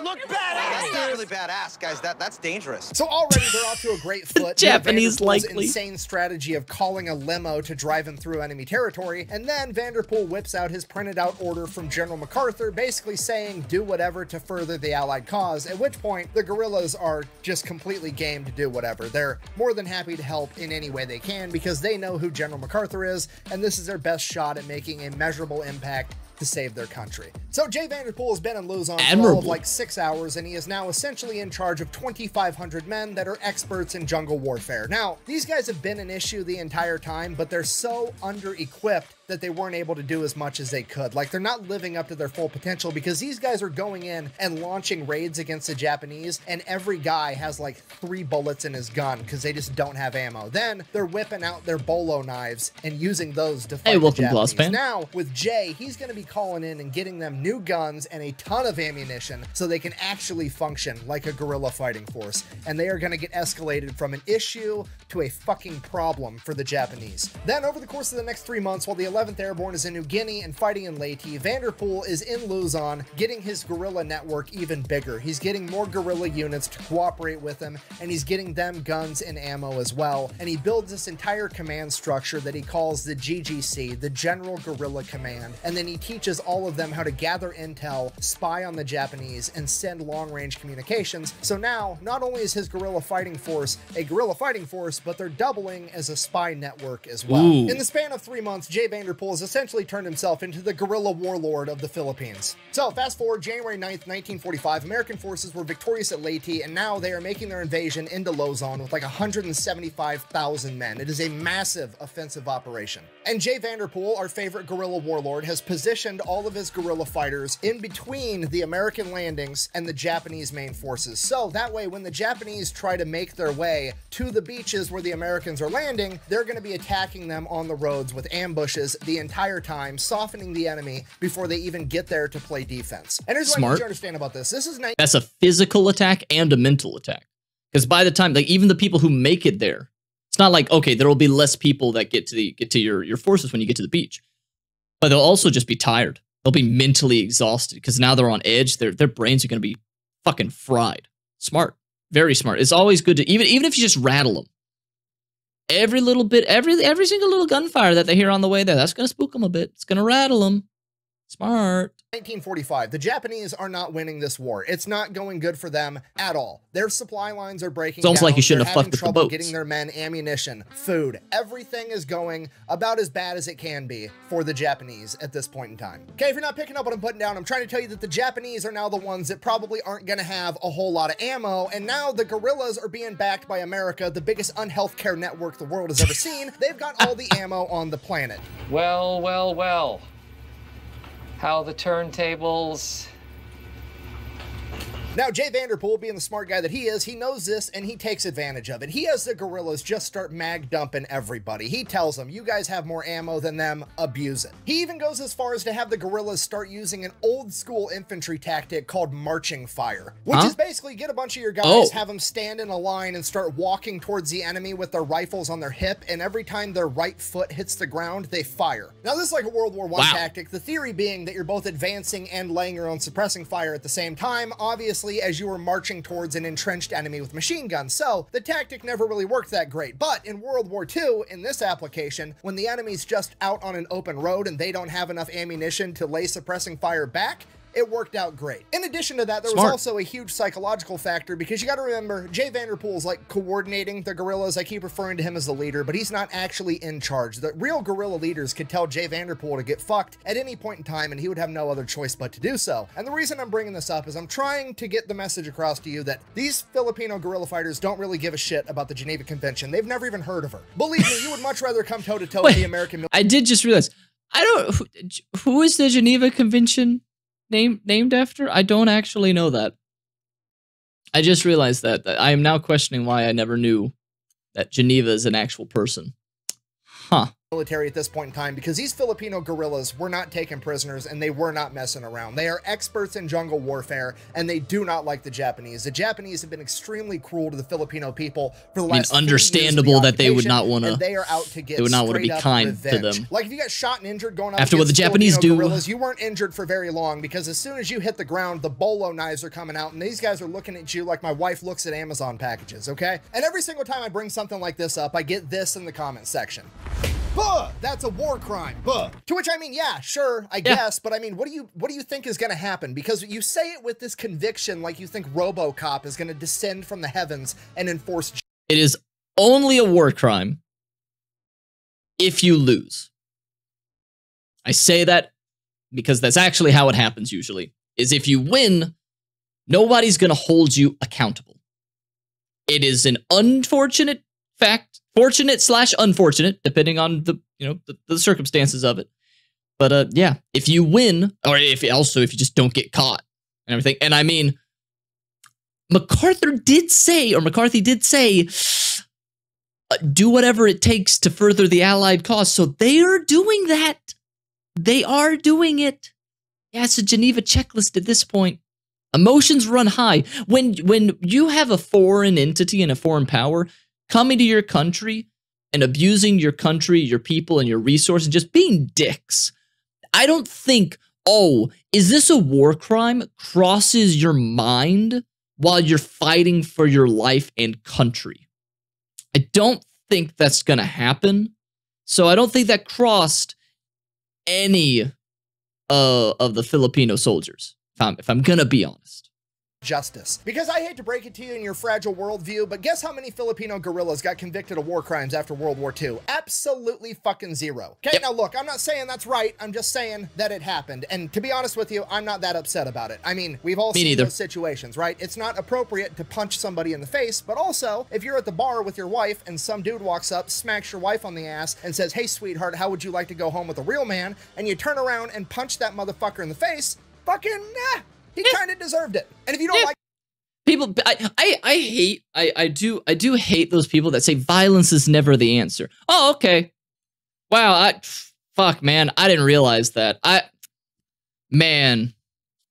Look badass. That's really badass, guys. That's dangerous. So already they're off to a great foot. Japanese likely. Insane strategy of calling a limo to drive him through enemy territory, and then Vanderpool whips out his printed out order from General MacArthur, basically saying do whatever to further the Allied cause. At which point the guerrillas are just completely game to do whatever. They're more than happy to help in any way they can because they know who General MacArthur is, and this is their best shot at making a measurable impact to save their country. So Jay Vanderpool has been in Luzon for all of like 6 hours, and he is now essentially in charge of 2,500 men that are experts in jungle warfare. Now, these guys have been an issue the entire time, but they're so under-equipped that they weren't able to do as much as they could. Like, they're not living up to their full potential because these guys are going in and launching raids against the Japanese, and every guy has like 3 bullets in his gun because they just don't have ammo. Then they're whipping out their bolo knives and using those to fight the Japanese. Now, with Jay, he's going to be calling in and getting them new guns and a ton of ammunition so they can actually function like a guerrilla fighting force. And they are going to get escalated from an issue to a fucking problem for the Japanese. Then over the course of the next 3 months, while the 11th Airborne is in New Guinea and fighting in Leyte, Vanderpool is in Luzon getting his guerrilla network even bigger. He's getting more guerrilla units to cooperate with him, and he's getting them guns and ammo as well. And he builds this entire command structure that he calls the GGC, the General Guerrilla Command. And then he teaches all of them how to gather intel, spy on the Japanese, and send long-range communications. So now, not only is his guerrilla fighting force a guerrilla fighting force, but they're doubling as a spy network as well. Ooh. In the span of 3 months, Jay Vanderpool has essentially turned himself into the guerrilla warlord of the Philippines. So fast forward January 9th, 1945, American forces were victorious at Leyte, and now they are making their invasion into Luzon with like 175,000 men. It is a massive offensive operation. And Jay Vanderpool, our favorite guerrilla warlord, has positioned all of his guerrilla fighters in between the American landings and the Japanese main forces. So that way, when the Japanese try to make their way to the beaches where the Americans are landing, they're going to be attacking them on the roads with ambushes the entire time, softening the enemy before they even get there to play defense. And here's what I need you to understand about this. That's a physical attack and a mental attack. Because by the time, like, even the people who make it there, it's not like, okay, there will be less people that get to your forces when you get to the beach. But they'll also just be tired. They'll be mentally exhausted because now they're on edge. Their brains are going to be fucking fried. Smart. Very smart. It's always good to, even if you just rattle them. Every little bit, every single little gunfire that they hear on the way there, that's going to spook them a bit. It's going to rattle them. Smart. 1945. The Japanese are not winning this war. It's not going good for them at all. Their supply lines are breaking down. It's almost like you shouldn't have fucked with the boats. Getting their men ammunition, food. Everything is going about as bad as it can be for the Japanese at this point in time. Okay, if you're not picking up what I'm putting down, I'm trying to tell you that the Japanese are now the ones that probably aren't going to have a whole lot of ammo, and now the guerrillas are being backed by America, the biggest unhealthcare network the world has ever seen. They've got all the ammo on the planet. Well, well, well. How the turntables Now, Jay Vanderpool, being the smart guy that he is, he knows this and he takes advantage of it. He has the guerrillas just start mag dumping everybody. He tells them, you guys have more ammo than them, abuse it. He even goes as far as to have the guerrillas start using an old school infantry tactic called marching fire, which is basically get a bunch of your guys, have them stand in a line and start walking towards the enemy with their rifles on their hip, and every time their right foot hits the ground, they fire. Now, this is like a World War I tactic, the theory being that you're both advancing and laying your own suppressing fire at the same time, obviously as you were marching towards an entrenched enemy with machine guns. So the tactic never really worked that great. But in World War II, in this application, when the enemy's just out on an open road and they don't have enough ammunition to lay suppressing fire back, it worked out great. In addition to that, there was also a huge psychological factor, because you got to remember, Jay Vanderpool is like coordinating the guerrillas. I keep referring to him as the leader, but he's not actually in charge. The real guerrilla leaders could tell Jay Vanderpool to get fucked at any point in time, and he would have no other choice but to do so. And the reason I'm bringing this up is I'm trying to get the message across to you that these Filipino guerrilla fighters don't really give a shit about the Geneva Convention. They've never even heard of her. Believe me, you would much rather come toe-to-toe with the American military. I did just realize, who is the Geneva Convention named after? I don't actually know that. I just realized that I am now questioning why I never knew that Geneva is an actual person. Huh. Military at this point in time, because these Filipino guerrillas were not taking prisoners and they were not messing around. They are experts in jungle warfare and they do not like the Japanese. The Japanese have been extremely cruel to the Filipino people for the last 50 understandable years that they would not want to. They are out to get. They would not want to be kind revenge. to them. Like if you got shot and injured going up after what the Japanese do, guerrillas, you weren't injured for very long, because as soon as you hit the ground, the bolo knives are coming out and these guys are looking at you like my wife looks at Amazon packages. Okay, and every single time I bring something like this up, I get this in the comment section. Buh! That's a war crime. Buh! To which I mean, yeah, sure, I guess, but I mean, what do you think is going to happen? Because you say it with this conviction, like you think RoboCop is going to descend from the heavens and enforce. It is only a war crime if you lose. I say that because that's actually how it happens usually. Is if you win, nobody's going to hold you accountable. It is an unfortunate fact. Fortunate/unfortunate, depending on the the circumstances of it. But yeah, if you win, or if you just don't get caught and everything. And I mean, McCarthy did say, do whatever it takes to further the Allied cause. So they are doing that. They are doing it. Yeah, it's a Geneva checklist at this point. Emotions run high. When you have a foreign entity and a foreign power coming to your country and abusing your country, your people, and your resources, just being dicks, I don't think, oh, is this a war crime, crosses your mind while you're fighting for your life and country. I don't think that's going to happen. So I don't think that crossed any of the Filipino soldiers, if I'm going to be honest. Justice. Because I hate to break it to you in your fragile worldview, but guess how many Filipino guerrillas got convicted of war crimes after World War II? Absolutely fucking zero. Okay, now look, I'm not saying that's right. I'm just saying that it happened. And to be honest with you, I'm not that upset about it. I mean, we've all seen those situations, right? It's not appropriate to punch somebody in the face, but also, if you're at the bar with your wife and some dude walks up, smacks your wife on the ass, and says, hey, sweetheart, how would you like to go home with a real man? And you turn around and punch that motherfucker in the face, fucking, he kind of deserved it. And if you don't like people, I do hate those people that say violence is never the answer. Oh, okay. Wow, fuck, man, I didn't realize that. Man,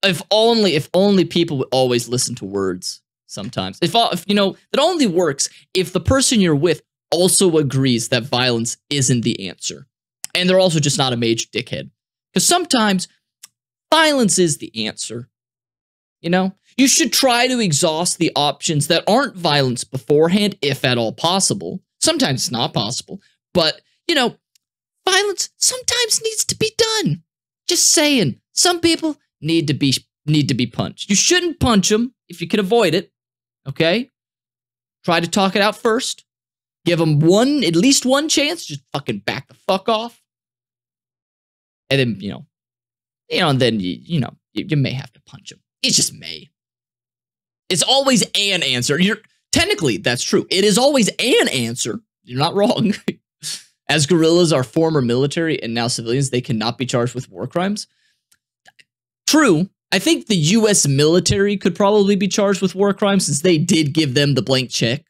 if only people would always listen to words sometimes. If you know, it only works if the person you're with also agrees that violence isn't the answer. And they're also just not a major dickhead. Because sometimes violence is the answer. You know, you should try to exhaust the options that aren't violence beforehand, if at all possible. Sometimes it's not possible, but, you know, violence sometimes needs to be done. Just saying, some people need to be punched. You shouldn't punch them if you can avoid it, okay? Try to talk it out first. Give them at least one chance. Just fucking back the fuck off. And then, and then, you may have to punch them. It just may. It's always an answer. Technically, that's true. It is always an answer. You're not wrong. As guerrillas are former military and now civilians, they cannot be charged with war crimes. True, I think the U.S. military could probably be charged with war crimes since they did give them the blank check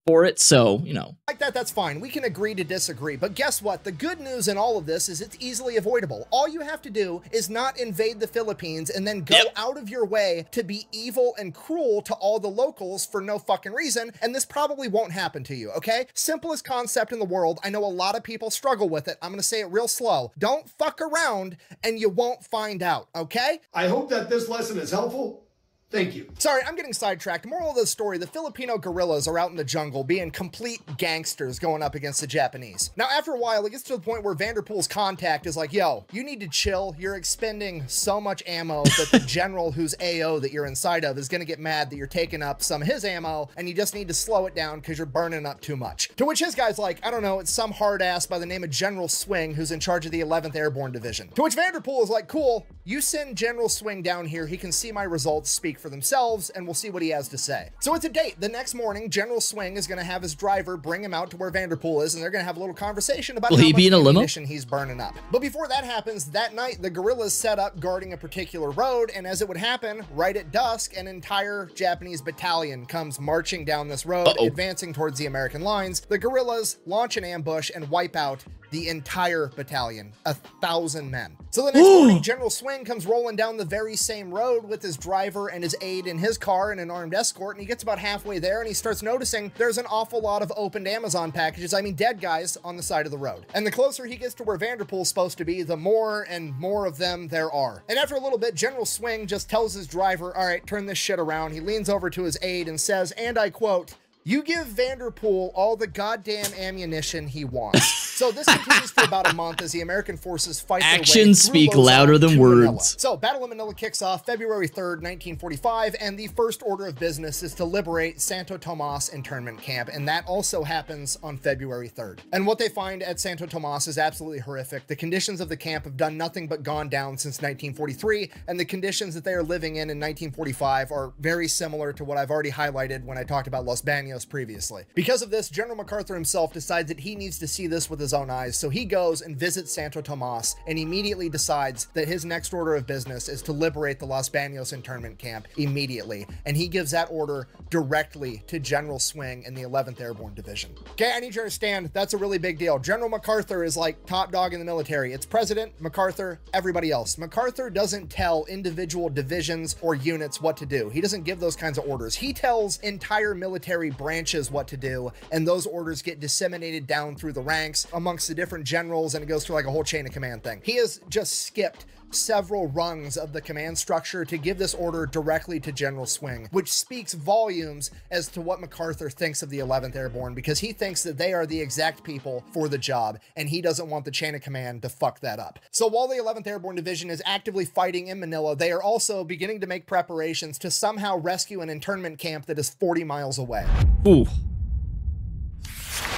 for it, so, you know. Like that, that's fine. We can agree to disagree. But guess what? The good news in all of this is it's easily avoidable. All you have to do is not invade the Philippines and then go out of your way to be evil and cruel to all the locals for no fucking reason, and this probably won't happen to you, okay? Simplest concept in the world. I know a lot of people struggle with it. I'm gonna say it real slow. Don't fuck around and you won't find out, okay? I hope that this lesson is helpful. Thank you. Sorry, I'm getting sidetracked. Moral of the story, the Filipino guerrillas are out in the jungle being complete gangsters going up against the Japanese. Now, after a while, it gets to the point where Vanderpool's contact is like, yo, you need to chill. You're expending so much ammo that the general whose AO that you're inside of is going to get mad that you're taking up some of his ammo, and you just need to slow it down because you're burning up too much. To which his guy's like, I don't know, it's some hard ass by the name of General Swing who's in charge of the 11th Airborne Division. To which Vanderpool is like, cool, you send General Swing down here. He can see my results speak for themselves, and we'll see what he has to say. So it's a date. The next morning, General Swing is going to have his driver bring him out to where Vanderpool is, and they're going to have a little conversation about how much ammunition he's burning up. But before that happens, that night, the guerrillas set up guarding a particular road, and as it would happen, right at dusk, an entire Japanese battalion comes marching down this road, advancing towards the American lines. The guerrillas launch an ambush and wipe out the entire battalion, 1,000 men. So the next morning, General Swing comes rolling down the very same road with his driver and his aide in his car and an armed escort, and he gets about halfway there and he starts noticing there's an awful lot of opened Amazon packages, I mean dead guys, on the side of the road. And the closer he gets to where Vanderpool's supposed to be, the more and more of them there are. And after a little bit, General Swing just tells his driver, all right, turn this shit around. He leans over to his aide and says, and I quote, "You give Vanderpool all the goddamn ammunition he wants." So this continues for about a month as the American forces fight their way Actions speak louder than words. So Battle of Manila kicks off February 3rd, 1945, and the first order of business is to liberate Santo Tomas internment camp, and that also happens on February 3rd. And what they find at Santo Tomas is absolutely horrific. The conditions of the camp have done nothing but gone down since 1943, and the conditions that they are living in 1945 are very similar to what I've already highlighted when I talked about Los Baños previously. Because of this, General MacArthur himself decides that he needs to see this with his own eyes, so he goes and visits Santo Tomas and immediately decides that his next order of business is to liberate the Los Baños internment camp immediately, and he gives that order directly to General Swing in the 11th Airborne Division. Okay, I need you to understand, that's a really big deal. General MacArthur is like top dog in the military. It's President MacArthur, everybody else. MacArthur doesn't tell individual divisions or units what to do. He doesn't give those kinds of orders. He tells entire military branches what to do, and those orders get disseminated down through the ranks amongst the different generals, and it goes through like a whole chain of command thing. He has just skipped several rungs of the command structure to give this order directly to General Swing, which speaks volumes as to what MacArthur thinks of the 11th Airborne, because he thinks that they are the exact people for the job, and he doesn't want the chain of command to fuck that up. So while the 11th Airborne Division is actively fighting in Manila, they are also beginning to make preparations to somehow rescue an internment camp that is 40 miles away. Ooh.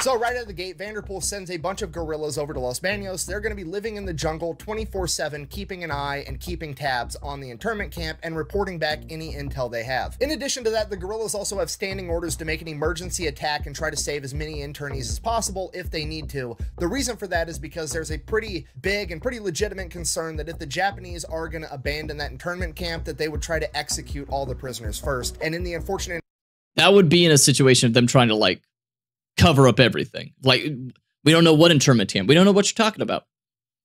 So right out of the gate, Vanderpool sends a bunch of guerrillas over to Los Baños. They're going to be living in the jungle 24/7, keeping an eye and keeping tabs on the internment camp and reporting back any intel they have. In addition to that, the guerrillas also have standing orders to make an emergency attack and try to save as many internees as possible if they need to. The reason for that is because there's a pretty big and pretty legitimate concern that if the Japanese are going to abandon that internment camp, that they would try to execute all the prisoners first. And in the unfortunate... That would be in a situation of them trying to, like, cover up everything. Like, we don't know what internment camp. We don't know what you're talking about.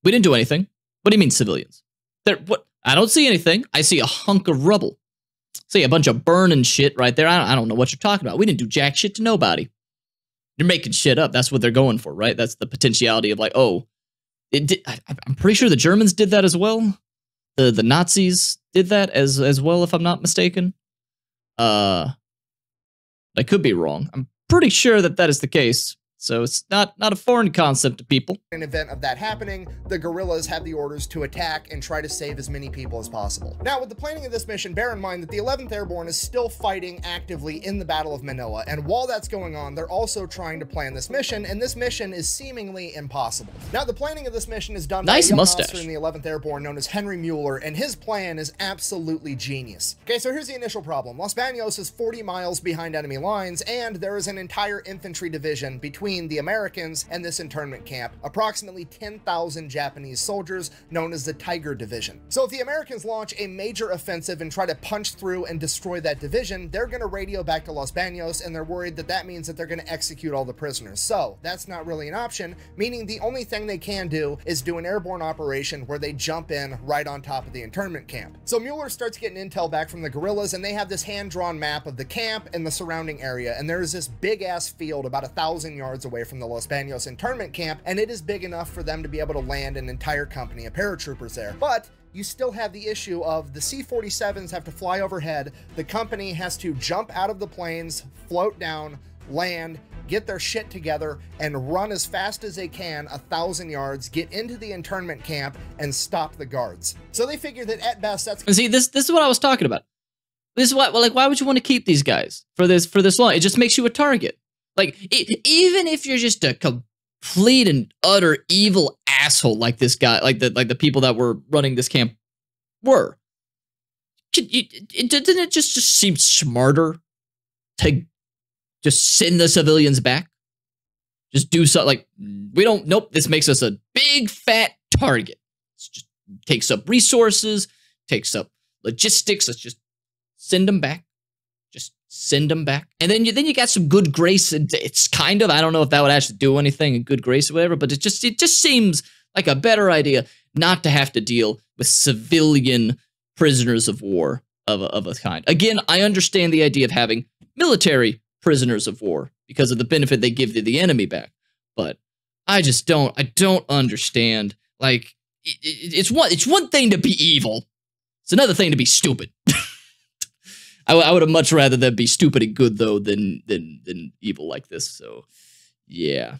We didn't do anything. What do you mean civilians? What? I don't see anything. I see a hunk of rubble. See a bunch of burning shit right there. I don't know what you're talking about. We didn't do jack shit to nobody. You're making shit up. That's what they're going for, right? That's the potentiality of like, oh, it did. I'm pretty sure the Germans did that as well. The Nazis did that as well, if I'm not mistaken. I could be wrong. I'm pretty sure that is the case. So it's not a foreign concept to people. In an event of that happening, the guerrillas have the orders to attack and try to save as many people as possible. Now, with the planning of this mission, bear in mind that the 11th Airborne is still fighting actively in the Battle of Manila, and while that's going on, they're also trying to plan this mission, and this mission is seemingly impossible. Now, the planning of this mission is done by a young officer in the 11th Airborne known as Henry Mueller, and his plan is absolutely genius. Okay, so here's the initial problem. Los Baños is 40 miles behind enemy lines, and there is an entire infantry division between between the Americans and this internment camp, approximately 10,000 Japanese soldiers known as the Tiger Division. So if the Americans launch a major offensive and try to punch through and destroy that division, they're going to radio back to Los Baños, and they're worried that that means that they're going to execute all the prisoners. So that's not really an option, meaning the only thing they can do is do an airborne operation where they jump in right on top of the internment camp. So Mueller starts getting intel back from the guerrillas, and they have this hand-drawn map of the camp and the surrounding area, and there's this big-ass field about 1,000 yards away from the Los Baños internment camp, and it is big enough for them to be able to land an entire company of paratroopers there. But you still have the issue of the C-47s have to fly overhead, the company has to jump out of the planes, float down, land, get their shit together, and run as fast as they can 1,000 yards, get into the internment camp, and stop the guards. So they figure that at best that's— And see, this is what I was talking about. This is what, like, why would you want to keep these guys for this long? It just makes you a target. Like, even if you're just a complete and utter evil asshole like this guy, like the people that were running this camp were, didn't it just seem smarter to just send the civilians back? Just do something like, we don't, nope, this makes us a big fat target. It just takes up resources, takes up logistics. Let's just send them back. Just send them back. And then you got some good grace. And it's kind of, I don't know if that would actually do anything in good grace or whatever, but it just seems like a better idea not to have to deal with civilian prisoners of war of a kind. Again, I understand the idea of having military prisoners of war because of the benefit they give to the enemy back, but I don't understand. Like, it's one thing to be evil, it's another thing to be stupid. I would have much rather them be stupid and good though than evil like this. So yeah.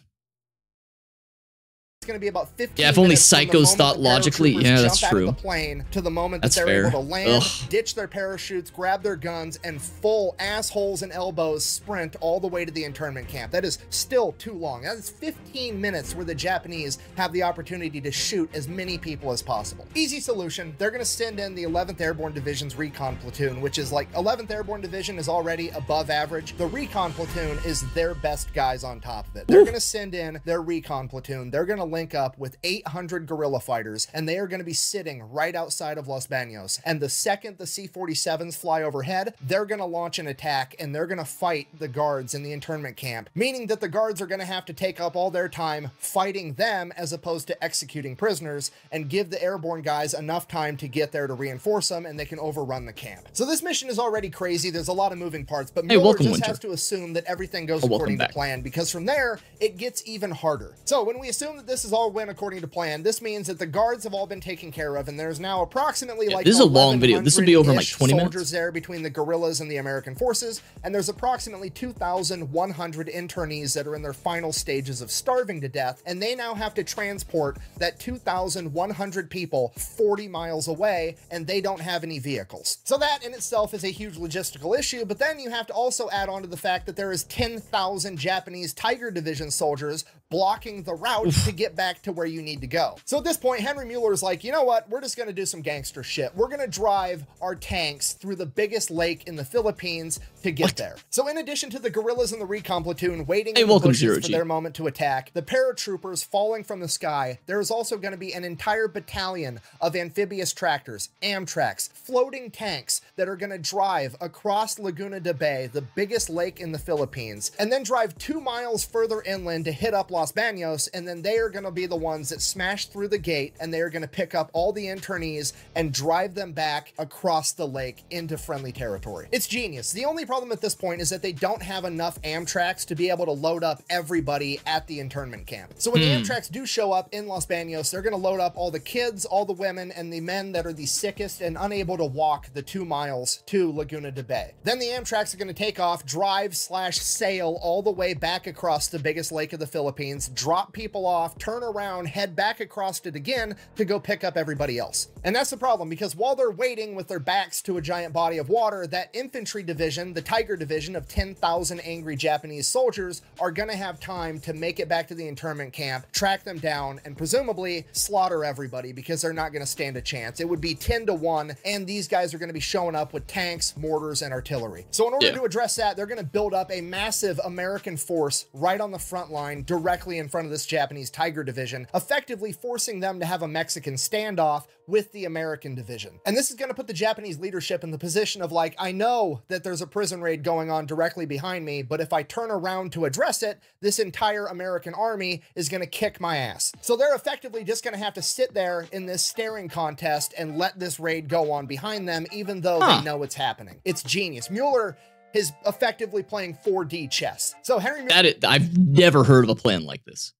It's going to be about 15 Yeah, if only minutes from the psychos moment thought the logically. paratroopers Yeah, that's jump out of true. the plane to the moment That's that they're fair. able to land, Ugh. ditch their parachutes, grab their guns, and full assholes and elbows sprint all the way to the internment camp. That is still too long. That is 15 minutes where the Japanese have the opportunity to shoot as many people as possible. Easy solution. They're going to send in the 11th Airborne Division's recon platoon, which is like 11th Airborne Division is already above average. The recon platoon is their best guys on top of it. They're going to send in their recon platoon. They're going to link up with 800 guerrilla fighters, and they are going to be sitting right outside of Los Baños. And the second the C-47s fly overhead, they're going to launch an attack, and they're going to fight the guards in the internment camp, meaning that the guards are going to have to take up all their time fighting them as opposed to executing prisoners, and give the airborne guys enough time to get there to reinforce them, and they can overrun the camp. So this mission is already crazy. There's a lot of moving parts, but Mueller just has to assume that everything goes according to plan, because from there, it gets even harder. So when we assume that this is all went according to plan, this means that the guards have all been taken care of, and there's now approximately like this is a long video. This will be over in like 20 minutes. Soldiers there between the guerrillas and the American forces, and there's approximately 2,100 internees that are in their final stages of starving to death, and they now have to transport that 2,100 people 40 miles away, and they don't have any vehicles. So that in itself is a huge logistical issue, but then you have to also add on to the fact that there is 10,000 Japanese Tiger Division soldiers blocking the route to get back to where you need to go. So at this point, Henry Mueller's like, you know what? We're just going to do some gangster shit. We're going to drive our tanks through the biggest lake in the Philippines to get there. So in addition to the guerrillas and the recon platoon waiting in the bushes for their moment to attack, the paratroopers falling from the sky, there is also going to be an entire battalion of amphibious tractors, Amtraks, floating tanks that are going to drive across Laguna de Bay, the biggest lake in the Philippines, and then drive 2 miles further inland to hit up Los Baños, and then they are going to be the ones that smash through the gate, and they are going to pick up all the internees and drive them back across the lake into friendly territory. It's genius. The only problem at this point is that they don't have enough Amtraks to be able to load up everybody at the internment camp. So when the Amtraks do show up in Los Baños, they're going to load up all the kids, all the women, and the men that are the sickest and unable to walk the 2 miles to Laguna de Bay. Then the Amtraks are going to take off, drive/sail all the way back across the biggest lake of the Philippines, drop people off, turn turn around, head back across it again to go pick up everybody else. And that's the problem, because while they're waiting with their backs to a giant body of water, that infantry division, the Tiger division of 10,000 angry Japanese soldiers, are gonna have time to make it back to the internment camp, track them down, and presumably slaughter everybody, because they're not gonna stand a chance. It would be 10 to 1, and these guys are gonna be showing up with tanks, mortars, and artillery. So in order to address that, they're gonna build up a massive American force right on the front line, directly in front of this Japanese Tiger division, effectively forcing them to have a Mexican standoff with the American division. And this is going to put the Japanese leadership in the position of like, I know that there's a prison raid going on directly behind me, but if I turn around to address it, this entire American army is going to kick my ass. So they're effectively just going to have to sit there in this staring contest and let this raid go on behind them, even though they know it's happening. It's genius. Mueller is effectively playing 4D chess. So Henry Mueller— I've never heard of a plan like this.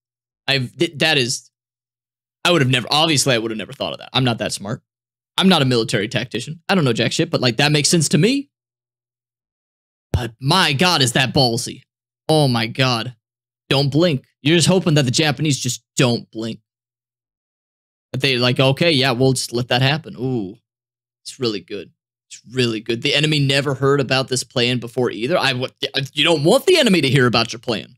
I would have never, obviously I would have never thought of that. I'm not that smart. I'm not a military tactician. I don't know jack shit, but like that makes sense to me. But my God, is that ballsy. Oh my God. Don't blink. You're just hoping that the Japanese just don't blink. That they like, okay, yeah, we'll just let that happen. Ooh, it's really good. It's really good. The enemy never heard about this plan before either. You don't want the enemy to hear about your plan.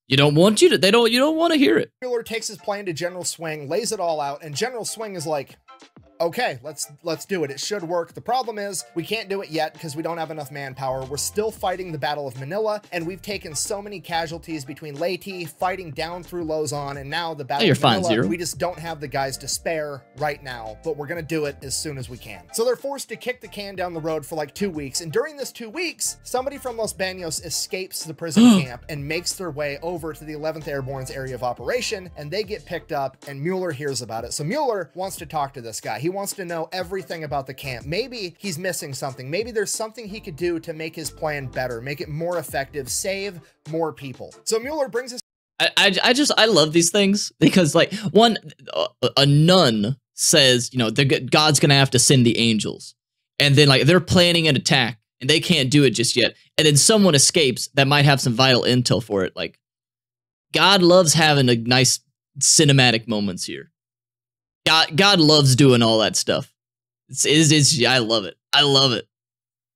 You don't want you to, you don't want to hear it. Mueller takes his plan to General Swing, lays it all out, and General Swing is like, okay, let's do it. It should work. The problem is we can't do it yet because we don't have enough manpower. We're still fighting the Battle of Manila, and we've taken so many casualties between Leyte, fighting down through Luzon, and now the Battle of Manila. Zero. We just don't have the guys to spare right now, but we're going to do it as soon as we can. So they're forced to kick the can down the road for like 2 weeks, and during this 2 weeks, somebody from Los Baños escapes the prison camp and makes their way over to the 11th Airborne's area of operation, and they get picked up, and Mueller hears about it. So Mueller wants to talk to this guy. He wants to know everything about the camp. Maybe he's missing something. Maybe there's something he could do to make his plan better, make it more effective, save more people. So Mueller brings us— I love these things because like a nun says, you know, God's gonna have to send the angels, and then like they're planning an attack and they can't do it just yet, and then someone escapes that might have some vital intel for it. Like God loves having a nice cinematic moments here. God loves doing all that stuff. I love it. I love it.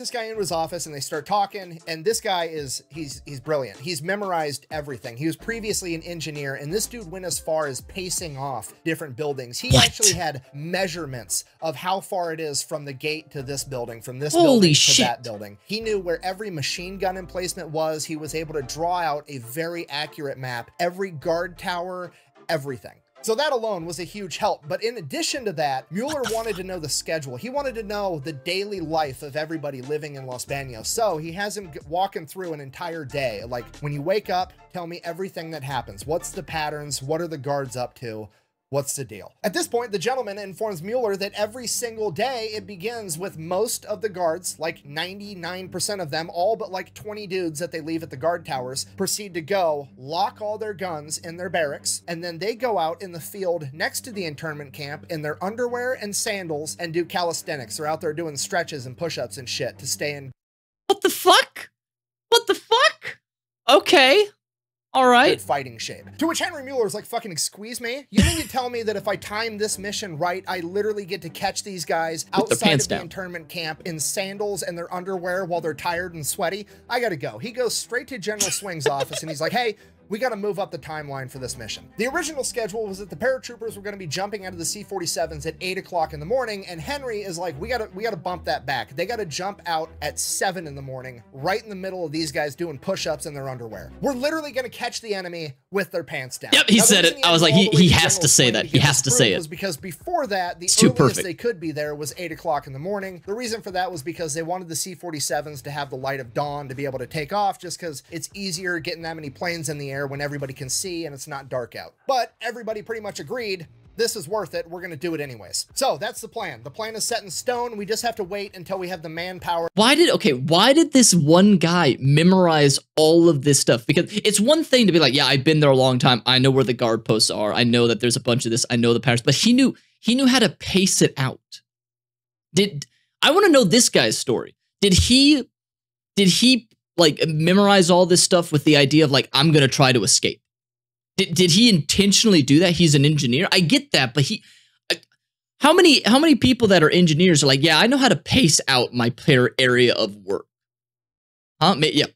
This guy into his office and they start talking, and this guy he's brilliant. He's memorized everything. He was previously an engineer, and this dude went as far as pacing off different buildings. He actually had measurements of how far it is from the gate to this building, from this building to that building. He knew where every machine gun emplacement was. He was able to draw out a very accurate map, every guard tower, everything. So that alone was a huge help. But in addition to that, Mueller wanted to know the schedule. He wanted to know the daily life of everybody living in Los Baños. So he has him walking through an entire day. Like, when you wake up, tell me everything that happens. What's the patterns? What are the guards up to? What's the deal? At this point, the gentleman informs Mueller that every single day it begins with most of the guards, like 99% of them, all but like 20 dudes that they leave at the guard towers, proceed to go lock all their guns in their barracks, and then they go out in the field next to the internment camp in their underwear and sandals and do calisthenics. They're out there doing stretches and push-ups and shit to stay in. What the fuck? What the fuck? Okay. All right. Fighting shape. To which Henry Mueller is like, fucking excuse me? You mean to tell me that if I time this mission right, I literally get to catch these guys outside of the internment camp in sandals and their underwear while they're tired and sweaty? I gotta go. He goes straight to General Swing's office and he's like, hey, we got to move up the timeline for this mission. The original schedule was that the paratroopers were going to be jumping out of the C-47s at 8 o'clock in the morning, and Henry is like, we got to bump that back. They got to jump out at 7 in the morning, right in the middle of these guys doing push-ups in their underwear. We're literally going to catch the enemy with their pants down. Yep, he said it. I was like, he has to say that. He has to say it. Was because before that, the earliest they could be there was 8 o'clock in the morning. The reason for that was because they wanted the C-47s to have the light of dawn to be able to take off, just because it's easier getting that many planes in the air when everybody can see and it's not dark out. But everybody pretty much agreed this is worth it. We're going to do it anyways. So that's the plan. The plan is set in stone. We just have to wait until we have the manpower. Why did this one guy memorize all of this stuff? Because it's one thing to be like, yeah, I've been there a long time. I know where the guard posts are. I know that there's a bunch of this. I know the patterns, but he knew how to pace it out. I want to know this guy's story. Did he like memorize all this stuff with the idea of like, I'm going to try to escape? Did he intentionally do that? He's an engineer. I get that, but how many people that are engineers are like, yeah, I know how to pace out my area of work. Huh? Yeah.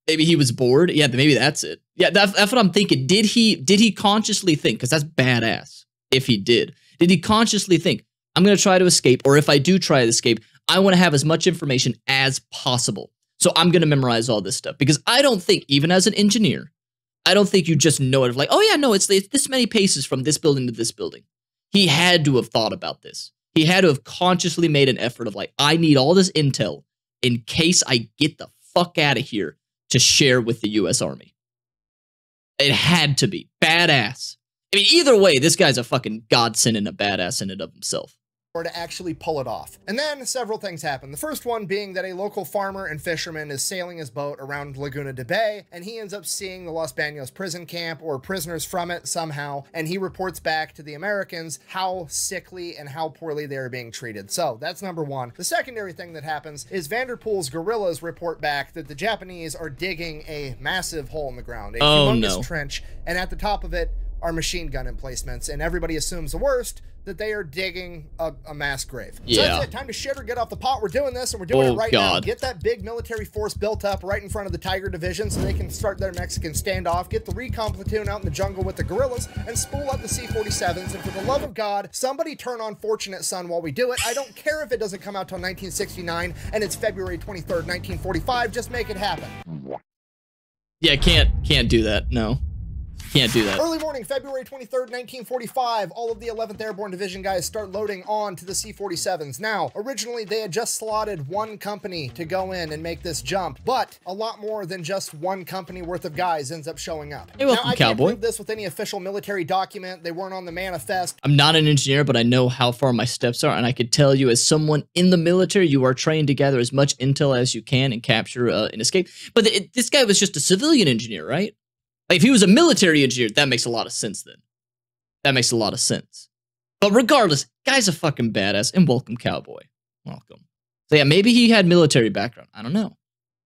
Maybe he was bored. Yeah, maybe that's it. Yeah, that's what I'm thinking. Did he consciously think? Because that's badass if he did. Did he consciously think, I'm going to try to escape, or if I do try to escape, I want to have as much information as possible. So I'm going to memorize all this stuff. Because I don't think, even as an engineer, I don't think you just know it. Like, oh yeah, no, it's this many paces from this building to this building. He had to have thought about this. He had to have consciously made an effort of like, I need all this intel in case I get the fuck out of here to share with the U.S. Army. It had to be. Badass. I mean, either way, this guy's a fucking godsend and a badass in and of himself. Or to actually pull it off. And then several things happen. The first one being that a local farmer and fisherman is sailing his boat around Laguna de Bay, and he ends up seeing the Los Baños prison camp or prisoners from it somehow, and he reports back to the Americans how sickly and how poorly they are being treated. So that's number one. The secondary thing that happens is Vanderpool's guerrillas report back that the Japanese are digging a massive hole in the ground, a humongous trench, and at the top of it are machine gun emplacements, and everybody assumes the worst, that they are digging a mass grave. Yeah. So that's it. Time to shit or get off the pot. We're doing this, and we're doing it right now. Get that big military force built up right in front of the Tiger Division so they can start their Mexican standoff, get the recon platoon out in the jungle with the guerrillas, and spool up the C-47s. And for the love of God, somebody turn on Fortunate Son while we do it. I don't care if it doesn't come out till 1969 and it's February 23rd, 1945. Just make it happen. Yeah, can't do that. No. Can't do that. Early morning, February 23rd, 1945, all of the 11th Airborne Division guys start loading on to the C-47s. Now, originally, they had just slotted one company to go in and make this jump, but a lot more than just one company worth of guys ends up showing up. Hey, welcome, now, I Cowboy. can't prove this with any official military document. They weren't on the manifest. I'm not an engineer, but I know how far my steps are, and I could tell you as someone in the military, you are trained to gather as much intel as you can and capture and escape. But this guy was just a civilian engineer, right? Like, if he was a military engineer, that makes a lot of sense then. That makes a lot of sense. But regardless, guy's a fucking badass, and welcome, Cowboy. Welcome. So yeah, maybe he had military background. I don't know.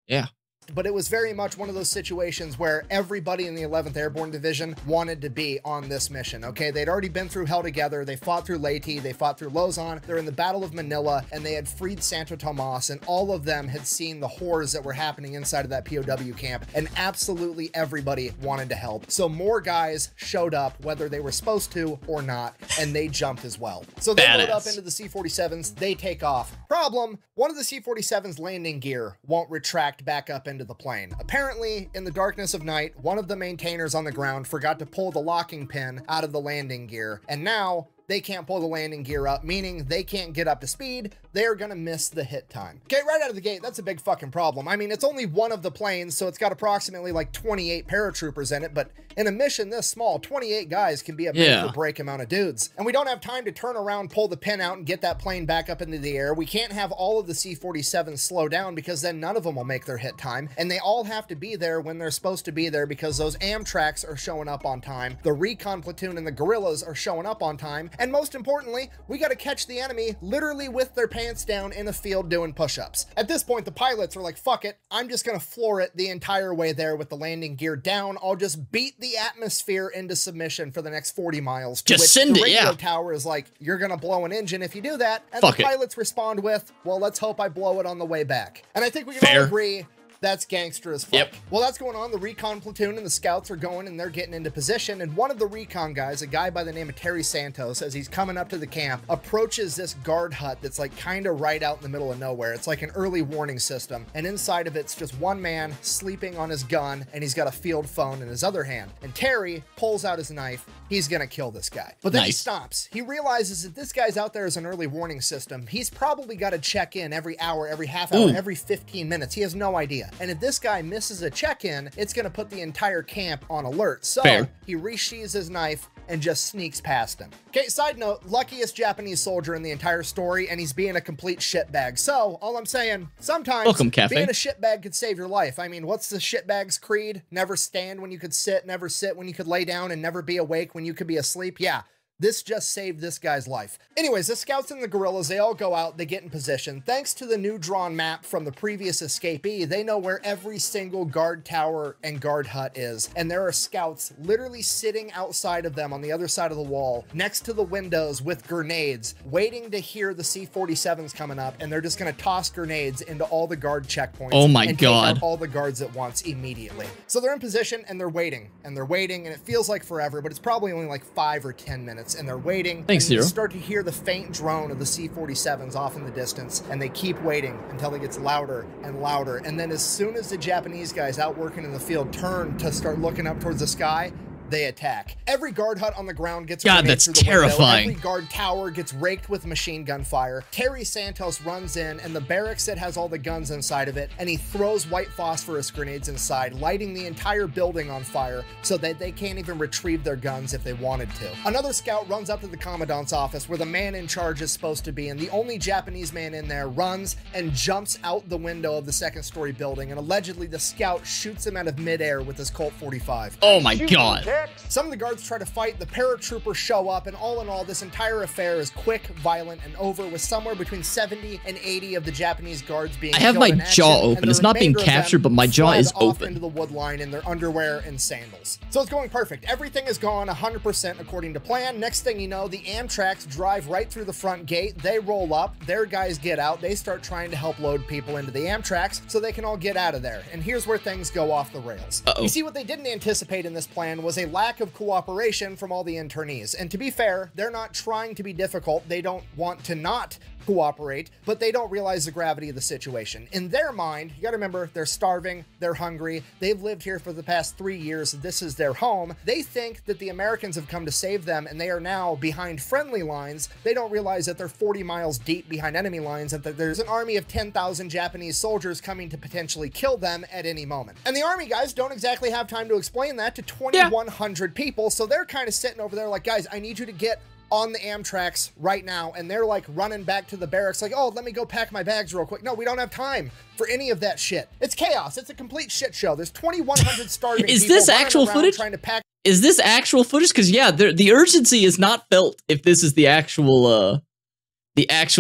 Yeah. But it was very much one of those situations where everybody in the 11th Airborne Division wanted to be on this mission, okay? They'd already been through hell together. They fought through Leyte. They fought through Luzon. They're in the Battle of Manila, and they had freed Santo Tomas, and all of them had seen the horrors that were happening inside of that POW camp, and absolutely everybody wanted to help. So more guys showed up, whether they were supposed to or not, and they jumped as well. So they load up into the C-47s. They take off. Problem, one of the C-47's landing gear won't retract back up into the plane. Apparently, in the darkness of night, one of the maintainers on the ground forgot to pull the locking pin out of the landing gear, and now they can't pull the landing gear up, meaning they can't get up to speed. They're gonna miss the hit time. Okay, right out of the gate, that's a big fucking problem. I mean, it's only one of the planes, so it's got approximately like 28 paratroopers in it, but in a mission this small, 28 guys can be a make or break amount of dudes. And we don't have time to turn around, pull the pin out, and get that plane back up into the air. We can't have all of the C-47s slow down because then none of them will make their hit time, and they all have to be there when they're supposed to be there because those Amtraks are showing up on time, the recon platoon and the guerrillas are showing up on time, and most importantly, we got to catch the enemy literally with their pants down in a field doing push-ups. At this point, the pilots are like, fuck it, I'm just gonna floor it the entire way there with the landing gear down. I'll just beat the atmosphere into submission for the next 40 miles. Just send it, yeah. The radio tower is like, you're gonna blow an engine if you do that. And the pilots respond with, well, let's hope I blow it on the way back. And I think we can all agree that's gangster as fuck. Yep. Well, that's going on. The recon platoon and the scouts are going and they're getting into position. And one of the recon guys, a guy by the name of Terry Santos, as he's coming up to the camp, approaches this guard hut that's like kind of right out in the middle of nowhere. It's like an early warning system. And inside of it's just one man sleeping on his gun, and he's got a field phone in his other hand. And Terry pulls out his knife. He's gonna kill this guy. But then he stops. He realizes that this guy's out there as an early warning system. He's probably got to check in every hour, every half hour, every 15 minutes. He has no idea. And if this guy misses a check-in, it's going to put the entire camp on alert. So he resheathes his knife and just sneaks past him. Okay, side note, luckiest Japanese soldier in the entire story, and he's being a complete shitbag. So, all I'm saying, sometimes being a shitbag could save your life. I mean, what's the shitbag's creed? Never stand when you could sit, never sit when you could lay down, and never be awake when you could be asleep. Yeah, This just saved this guy's life. Anyways, the scouts and the guerrillas, they all go out, they get in position. Thanks to the new drawn map from the previous escapee, they know where every single guard tower and guard hut is. And there are scouts literally sitting outside of them on the other side of the wall, next to the windows with grenades, waiting to hear the C-47s coming up. And they're just gonna toss grenades into all the guard checkpoints. Oh my and God. take out all the guards at once immediately. So they're in position and they're waiting, and it feels like forever, but it's probably only like 5 or 10 minutes. And they're waiting. Thanks, and you Zero. start to hear the faint drone of the C-47s off in the distance, and they keep waiting until it gets louder and louder. And then as soon as the Japanese guys out working in the field turn to start looking up towards the sky, they attack. Every guard hut on the ground gets God, that's through the window. terrifying. Every guard tower gets raked with machine gun fire. Terry Santos runs in, and the barracks that has all the guns inside of it, and he throws white phosphorus grenades inside, lighting the entire building on fire so that they can't even retrieve their guns if they wanted to. Another scout runs up to the commandant's office where the man in charge is supposed to be, and the only Japanese man in there runs and jumps out the window of the second-story building, and allegedly the scout shoots him out of midair with his Colt 45. Oh my God. Some of the guards try to fight, the paratroopers show up, and all in all, this entire affair is quick, violent, and over, with somewhere between 70 and 80 of the Japanese guards being I have killed my in jaw action, open. and It's the not being remainder of them captured, but my jaw fled is off open. into the wood line in their underwear and sandals. So it's going perfect. Everything is gone 100% according to plan. Next thing you know, the Amtraks drive right through the front gate. They roll up, their guys get out. They start trying to help load people into the Amtraks so they can all get out of there. And here's where things go off the rails. You see, what they didn't anticipate in this plan was a lack of cooperation from all the internees. And to be fair, they're not trying to be difficult. They don't want to not cooperate, but they don't realize the gravity of the situation. In their mind, you gotta remember, they're starving, they're hungry, they've lived here for the past 3 years, this is their home. They think that the Americans have come to save them and they are now behind friendly lines. They don't realize that they're 40 miles deep behind enemy lines and that there's an army of 10,000 Japanese soldiers coming to potentially kill them at any moment. And the army guys don't exactly have time to explain that to 2,100 people, so they're kind of sitting over there like, guys, I need you to get on the Amtraks right now. And they're like running back to the barracks like, oh, let me go pack my bags real quick. No, we don't have time for any of that shit. It's chaos. It's a complete shit show. There's 2,100 starving Is people this running actual around footage? trying to pack. Is this actual footage? Because yeah, the urgency is not felt if this is the actual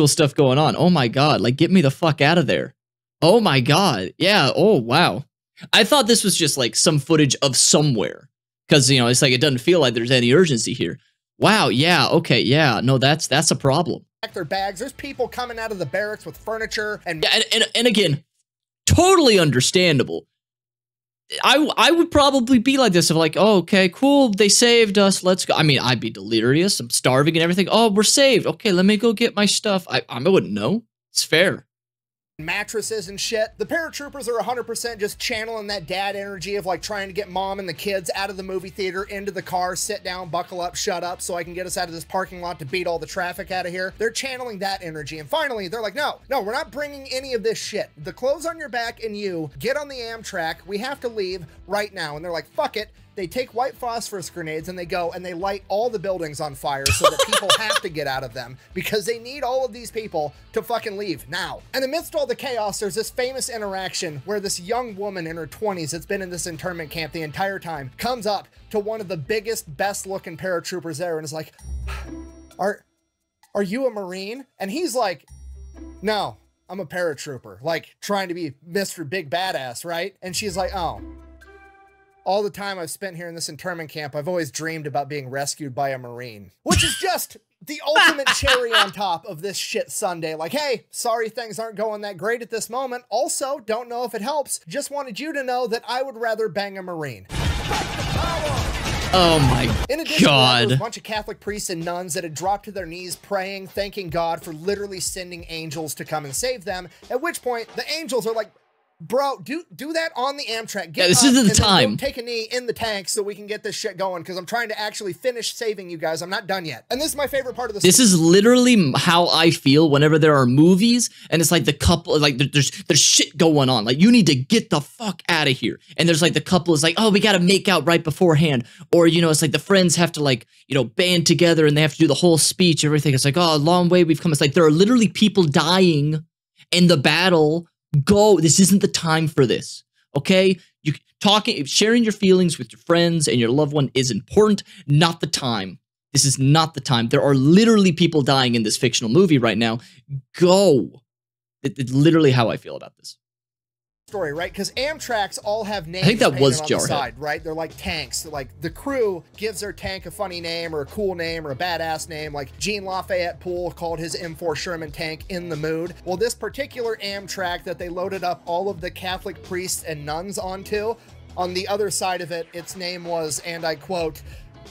stuff going on. Oh my God, like get me the fuck out of there. Oh my God. Yeah. Oh wow. I thought this was just like some footage of somewhere. Because, you know, it's like it doesn't feel like there's any urgency here. Wow, yeah, okay, yeah. No, that's a problem. Their bags. There's people coming out of the barracks with furniture and Yeah, and again, totally understandable. I would probably be like this of like, oh, okay, cool, they saved us, let's go. I mean, I'd be delirious, I'm starving and everything. Oh, we're saved. Okay, let me go get my stuff. I wouldn't know. It's fair. mattresses and shit. The paratroopers are 100% just channeling that dad energy of like trying to get mom and the kids out of the movie theater, into the car, sit down, buckle up, shut up so I can get us out of this parking lot to beat all the traffic out of here. They're channeling that energy. And finally, they're like, no, we're not bringing any of this shit. The clothes on your back and you get on the Amtrak. We have to leave right now. And they're like, fuck it. They take white phosphorus grenades and they go and they light all the buildings on fire so that people have to get out of them because they need all of these people to fucking leave now. And amidst all the chaos, there's this famous interaction where this young woman in her 20s that's been in this internment camp the entire time comes up to one of the biggest, best looking paratroopers there and is like, are you a Marine? And he's like, no, I'm a paratrooper, like trying to be Mr. Big Badass, right? And she's like, oh. All the time I've spent here in this internment camp, I've always dreamed about being rescued by a Marine, which is just the ultimate cherry on top of this shit Sunday. Like, hey, sorry things aren't going that great at this moment. Also, don't know if it helps. Just wanted you to know that I would rather bang a Marine. Oh my In addition God. to that, there was a bunch of Catholic priests and nuns that had dropped to their knees praying, thanking God for literally sending angels to come and save them. At which point, the angels are like, bro, do that on the Amtrak. Get Yeah, this up isn't the and then time. go take a knee in the tank so we can get this shit going because I'm trying to actually finish saving you guys. I'm not done yet. And this is my favorite part of the This is literally how I feel whenever there are movies and it's like the couple, like there's shit going on. Like you need to get the fuck out of here. And there's like the couple is like, oh, we got to make out right beforehand. Or, you know, it's like the friends have to like, you know, band together and they have to do the whole speech, everything. It's like, oh, a long way we've come. It's like there are literally people dying in the battle. Go. This isn't the time for this. Okay? Sharing your feelings with your friends and your loved one is important, not the time. This is not the time. There are literally people dying in this fictional movie right now. Go. It's literally how I feel about this. Story, right? Because Amtraks all have names. I think that was painted on the Jarhead. side, right? They're like tanks. Like the crew gives their tank a funny name or a cool name or a badass name. Like Gene Lafayette Poole called his M4 Sherman tank In the Mood. Well, this particular Amtrak that they loaded up all of the Catholic priests and nuns onto, on the other side of it, its name was, and I quote,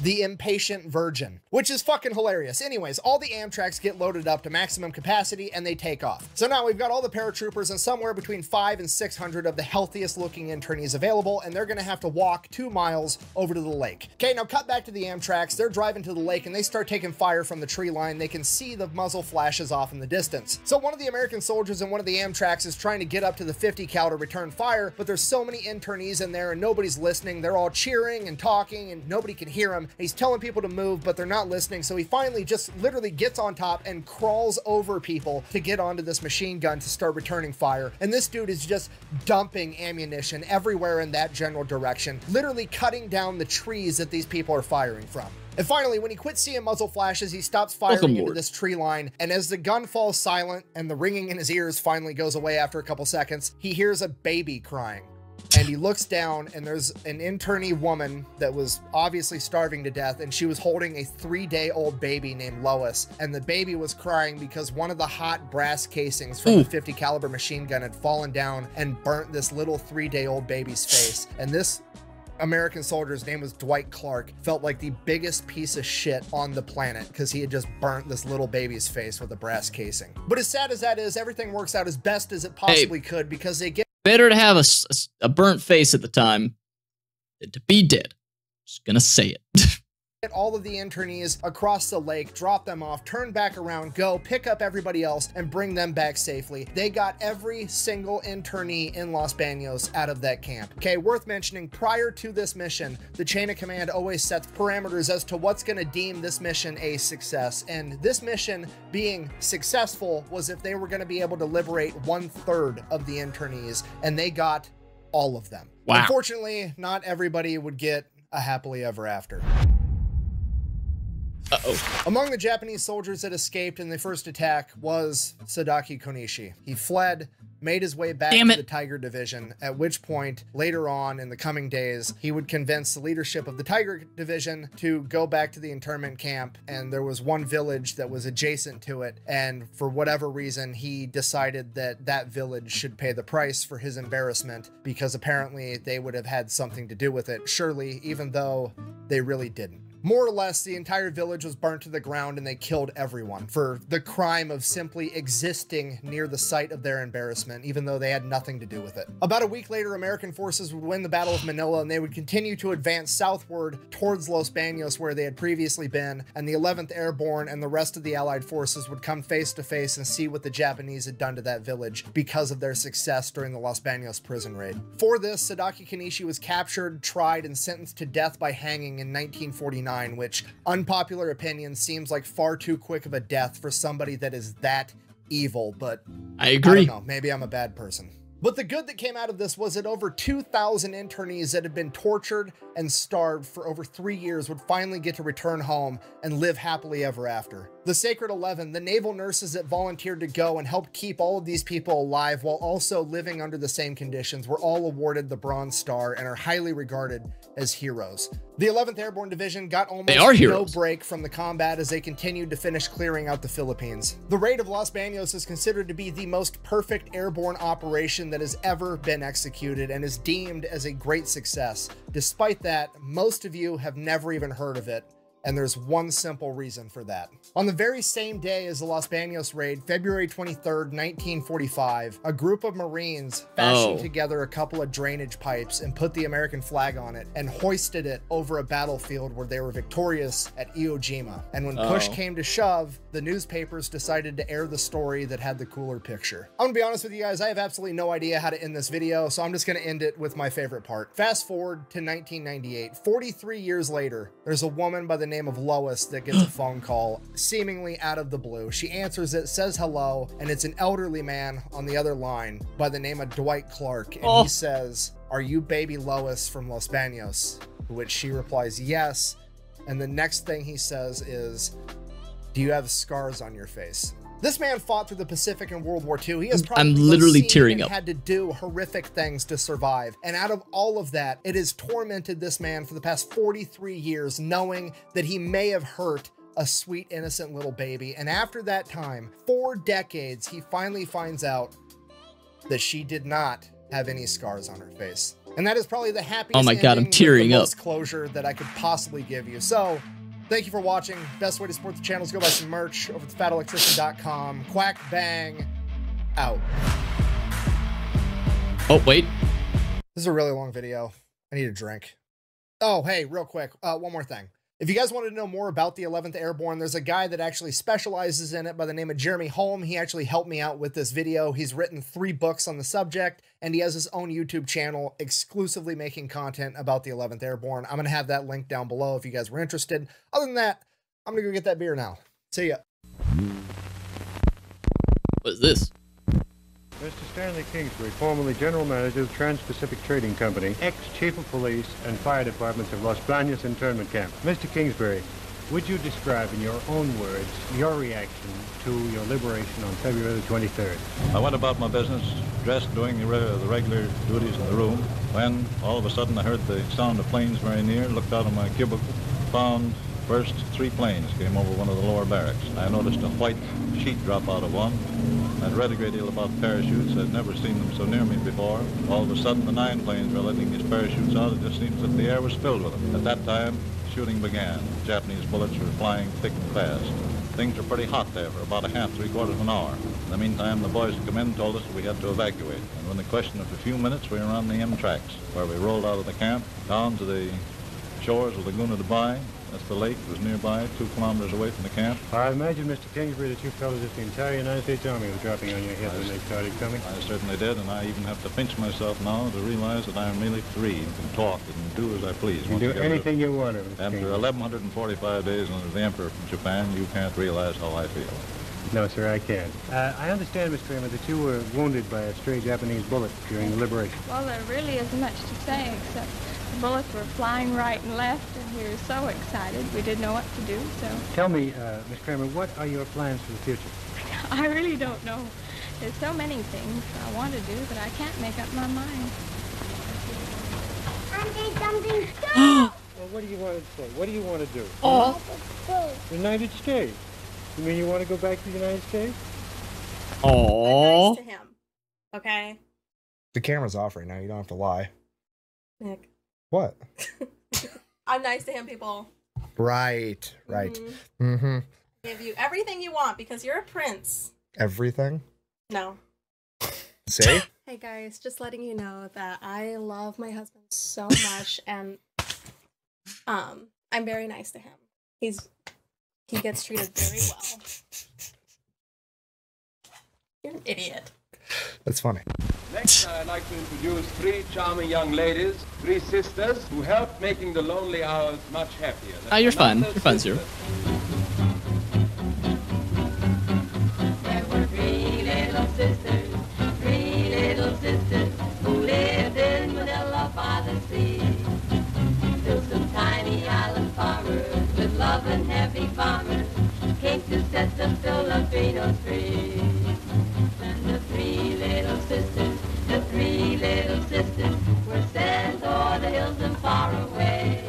the Impatient Virgin, which is fucking hilarious. Anyways, all the Amtraks get loaded up to maximum capacity and they take off. So now we've got all the paratroopers and somewhere between 500 and 600 of the healthiest looking internees available, and they're gonna have to walk 2 miles over to the lake. Okay, now cut back to the Amtraks. They're driving to the lake and they start taking fire from the tree line. They can see the muzzle flashes off in the distance. So one of the American soldiers in one of the Amtraks is trying to get up to the 50 cal to return fire, but there's so many internees in there and nobody's listening. They're all cheering and talking and nobody can hear him. He's telling people to move, but they're not listening. So he finally just literally gets on top and crawls over people to get onto this machine gun to start returning fire. And this dude is just dumping ammunition everywhere in that general direction, literally cutting down the trees that these people are firing from. And finally, when he quits seeing muzzle flashes, he stops firing into this tree line. And as the gun falls silent and the ringing in his ears finally goes away after a couple seconds, he hears a baby crying. And he looks down and there's an internee woman that was obviously starving to death, and she was holding a 3-day-old baby named Lois. And the baby was crying because one of the hot brass casings from the 50 caliber machine gun had fallen down and burnt this little 3-day-old baby's face. And this American soldier's name was Dwight Clark, felt like the biggest piece of shit on the planet because he had just burnt this little baby's face with a brass casing. But as sad as that is, everything works out as best as it possibly could because they get better to have a burnt face at the time than to be dead. Just gonna say it. all of the internees across the lake, drop them off, turn back around, go pick up everybody else and bring them back safely. They got every single internee in Los Baños out of that camp. Okay, worth mentioning, prior to this mission, the chain of command always sets parameters as to what's going to deem this mission a success. And this mission being successful was if they were going to be able to liberate 1/3 of the internees, and they got all of them. Wow. Unfortunately, not everybody would get a happily ever after. Among the Japanese soldiers that escaped in the first attack was Sadaki Konishi. He fled, made his way back to the Tiger Division, at which point, later on in the coming days, he would convince the leadership of the Tiger Division to go back to the internment camp, and there was one village that was adjacent to it, and for whatever reason, he decided that that village should pay the price for his embarrassment, because apparently they would have had something to do with it, surely, even though they really didn't. More or less, the entire village was burnt to the ground and they killed everyone for the crime of simply existing near the site of their embarrassment, even though they had nothing to do with it. About a week later, American forces would win the Battle of Manila and they would continue to advance southward towards Los Baños where they had previously been, and the 11th Airborne and the rest of the Allied forces would come face to face and see what the Japanese had done to that village because of their success during the Los Baños prison raid. For this, Sadaki Konishi was captured, tried, and sentenced to death by hanging in 1949. Which, unpopular opinion, seems like far too quick of a death for somebody that is that evil, but I agree. I don't know, maybe I'm a bad person. But the good that came out of this was that over 2,000 internees that had been tortured and starved for over 3 years would finally get to return home and live happily ever after. The Sacred 11, the naval nurses that volunteered to go and help keep all of these people alive while also living under the same conditions, were all awarded the Bronze Star and are highly regarded as heroes. The 11th Airborne Division got almost no break from the combat as they continued to finish clearing out the Philippines. The raid of Los Baños is considered to be the most perfect airborne operation that has ever been executed and is deemed as a great success. Despite that, most of you have never even heard of it. And there's one simple reason for that. On the very same day as the Los Baños raid, February 23rd, 1945, a group of Marines fashioned together a couple of drainage pipes and put the American flag on it and hoisted it over a battlefield where they were victorious at Iwo Jima. And when push came to shove, the newspapers decided to air the story that had the cooler picture. I'm gonna be honest with you guys, I have absolutely no idea how to end this video, so I'm just gonna end it with my favorite part. Fast forward to 1998, 43 years later, there's a woman by the name of Lois that gets a phone call seemingly out of the blue. She answers it, says hello, and it's an elderly man on the other line by the name of Dwight Clark, and he says, "Are you baby Lois from Los Baños?" To which she replies, "Yes." And the next thing he says is, do you have scars on your face? This man fought through the Pacific in World War II. He has probably literally tearing up. Had to do horrific things to survive. And out of all of that, it has tormented this man for the past 43 years, knowing that he may have hurt a sweet, innocent little baby. And after that time, 4 decades, he finally finds out that she did not have any scars on her face. And that is probably the happiest oh my God, I'm tearing up. closure that I could possibly give you. So thank you for watching. Best way to support the channel is go buy some merch over at thefatelectrician.com. Quack bang out. Oh, wait. This is a really long video. I need a drink. Oh, hey, real quick. One more thing. If you guys wanted to know more about the 11th Airborne, there's a guy that actually specializes in it by the name of Jeremy Holm. He actually helped me out with this video. He's written 3 books on the subject, and he has his own YouTube channel exclusively making content about the 11th Airborne. I'm going to have that link down below if you guys were interested. Other than that, I'm going to go get that beer now. See ya. What is this? Mr. Stanley Kingsbury, formerly General Manager of Trans-Pacific Trading Company, ex-Chief of Police and Fire Departments of Los Baños Internment Camp. Mr. Kingsbury, would you describe in your own words your reaction to your liberation on February the 23rd? I went about my business, dressed, doing the regular duties in the room, when all of a sudden I heard the sound of planes very near, looked out of my cubicle, found first 3 planes came over one of the lower barracks. I noticed a white sheet drop out of one. I'd read a great deal about parachutes. I'd never seen them so near me before. All of a sudden, the 9 planes were letting these parachutes out. It just seems that the air was filled with them. At that time, shooting began. Japanese bullets were flying thick and fast. Things were pretty hot there for about a half, 3/4 of an hour. In the meantime, the boys who come in told us we had to evacuate. And within the question of a few minutes, we were on the M tracks, where we rolled out of the camp, down to the shores of Laguna de Bay. That's the lake. It was nearby, 2 kilometers away from the camp. I imagine, Mr. Kingsbury, that you felt as if the entire United States Army was dropping on your head when they started coming. I certainly did, and I even have to pinch myself now to realize that I am really free and can talk and do as I please. You can do anything you want to, Mr. After Kingsbury. 1145 days under the Emperor from Japan, you can't realize how I feel. No, sir, I can't. I understand, Mr. Kramer, that you were wounded by a stray Japanese bullet during the liberation. Well, there really isn't much to say except the bullets were flying right and left, and we were so excited we didn't know what to do, so... Tell me, Miss Kramer, what are your plans for the future? I really don't know. There's so many things I want to do that I can't make up my mind. Well, what do you want to say? What do you want to do? Oh. United States. You mean you want to go back to the United States? Oh. I'm nice to him, okay? The camera's off right now. You don't have to lie. Nick. What? I'm nice to him, people. Right. Mm-hmm. Give you everything you want because you're a prince. Everything? No. See? Hey guys, just letting you know that I love my husband so much, and I'm very nice to him. He gets treated very well. You're an idiot. That's funny. Next, I'd like to introduce 3 charming young ladies, 3 sisters, who help making the lonely hours much happier. Ah, you're fine. You're fine, Zero. There were 3 little sisters, who lived in Manila by the sea. Till some tiny island farmers with love and heavy farmers came to set the Filipinos free. And the 3 little sisters were sent o'er the hills and far away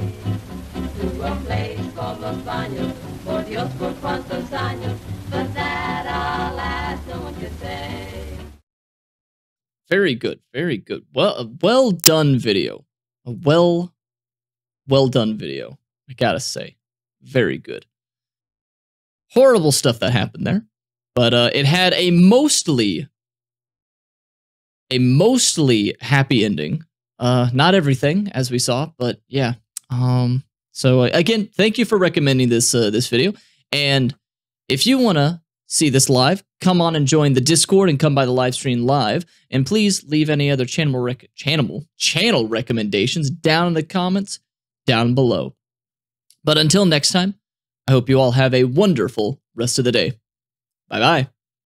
to a place called Los Baños, por Dios por cuantos años, but that alas no one could say. Very good. Very good. Well, a well done video. A well done video. I gotta say. Very good. Horrible stuff that happened there. But it had a mostly happy ending. Not everything, as we saw, but yeah. So again, thank you for recommending this this video. And if you want to see this live, come on and join the Discord and come by the live stream live. And please leave any other channel recommendations down in the comments down below. But until next time, I hope you all have a wonderful rest of the day. Bye-bye.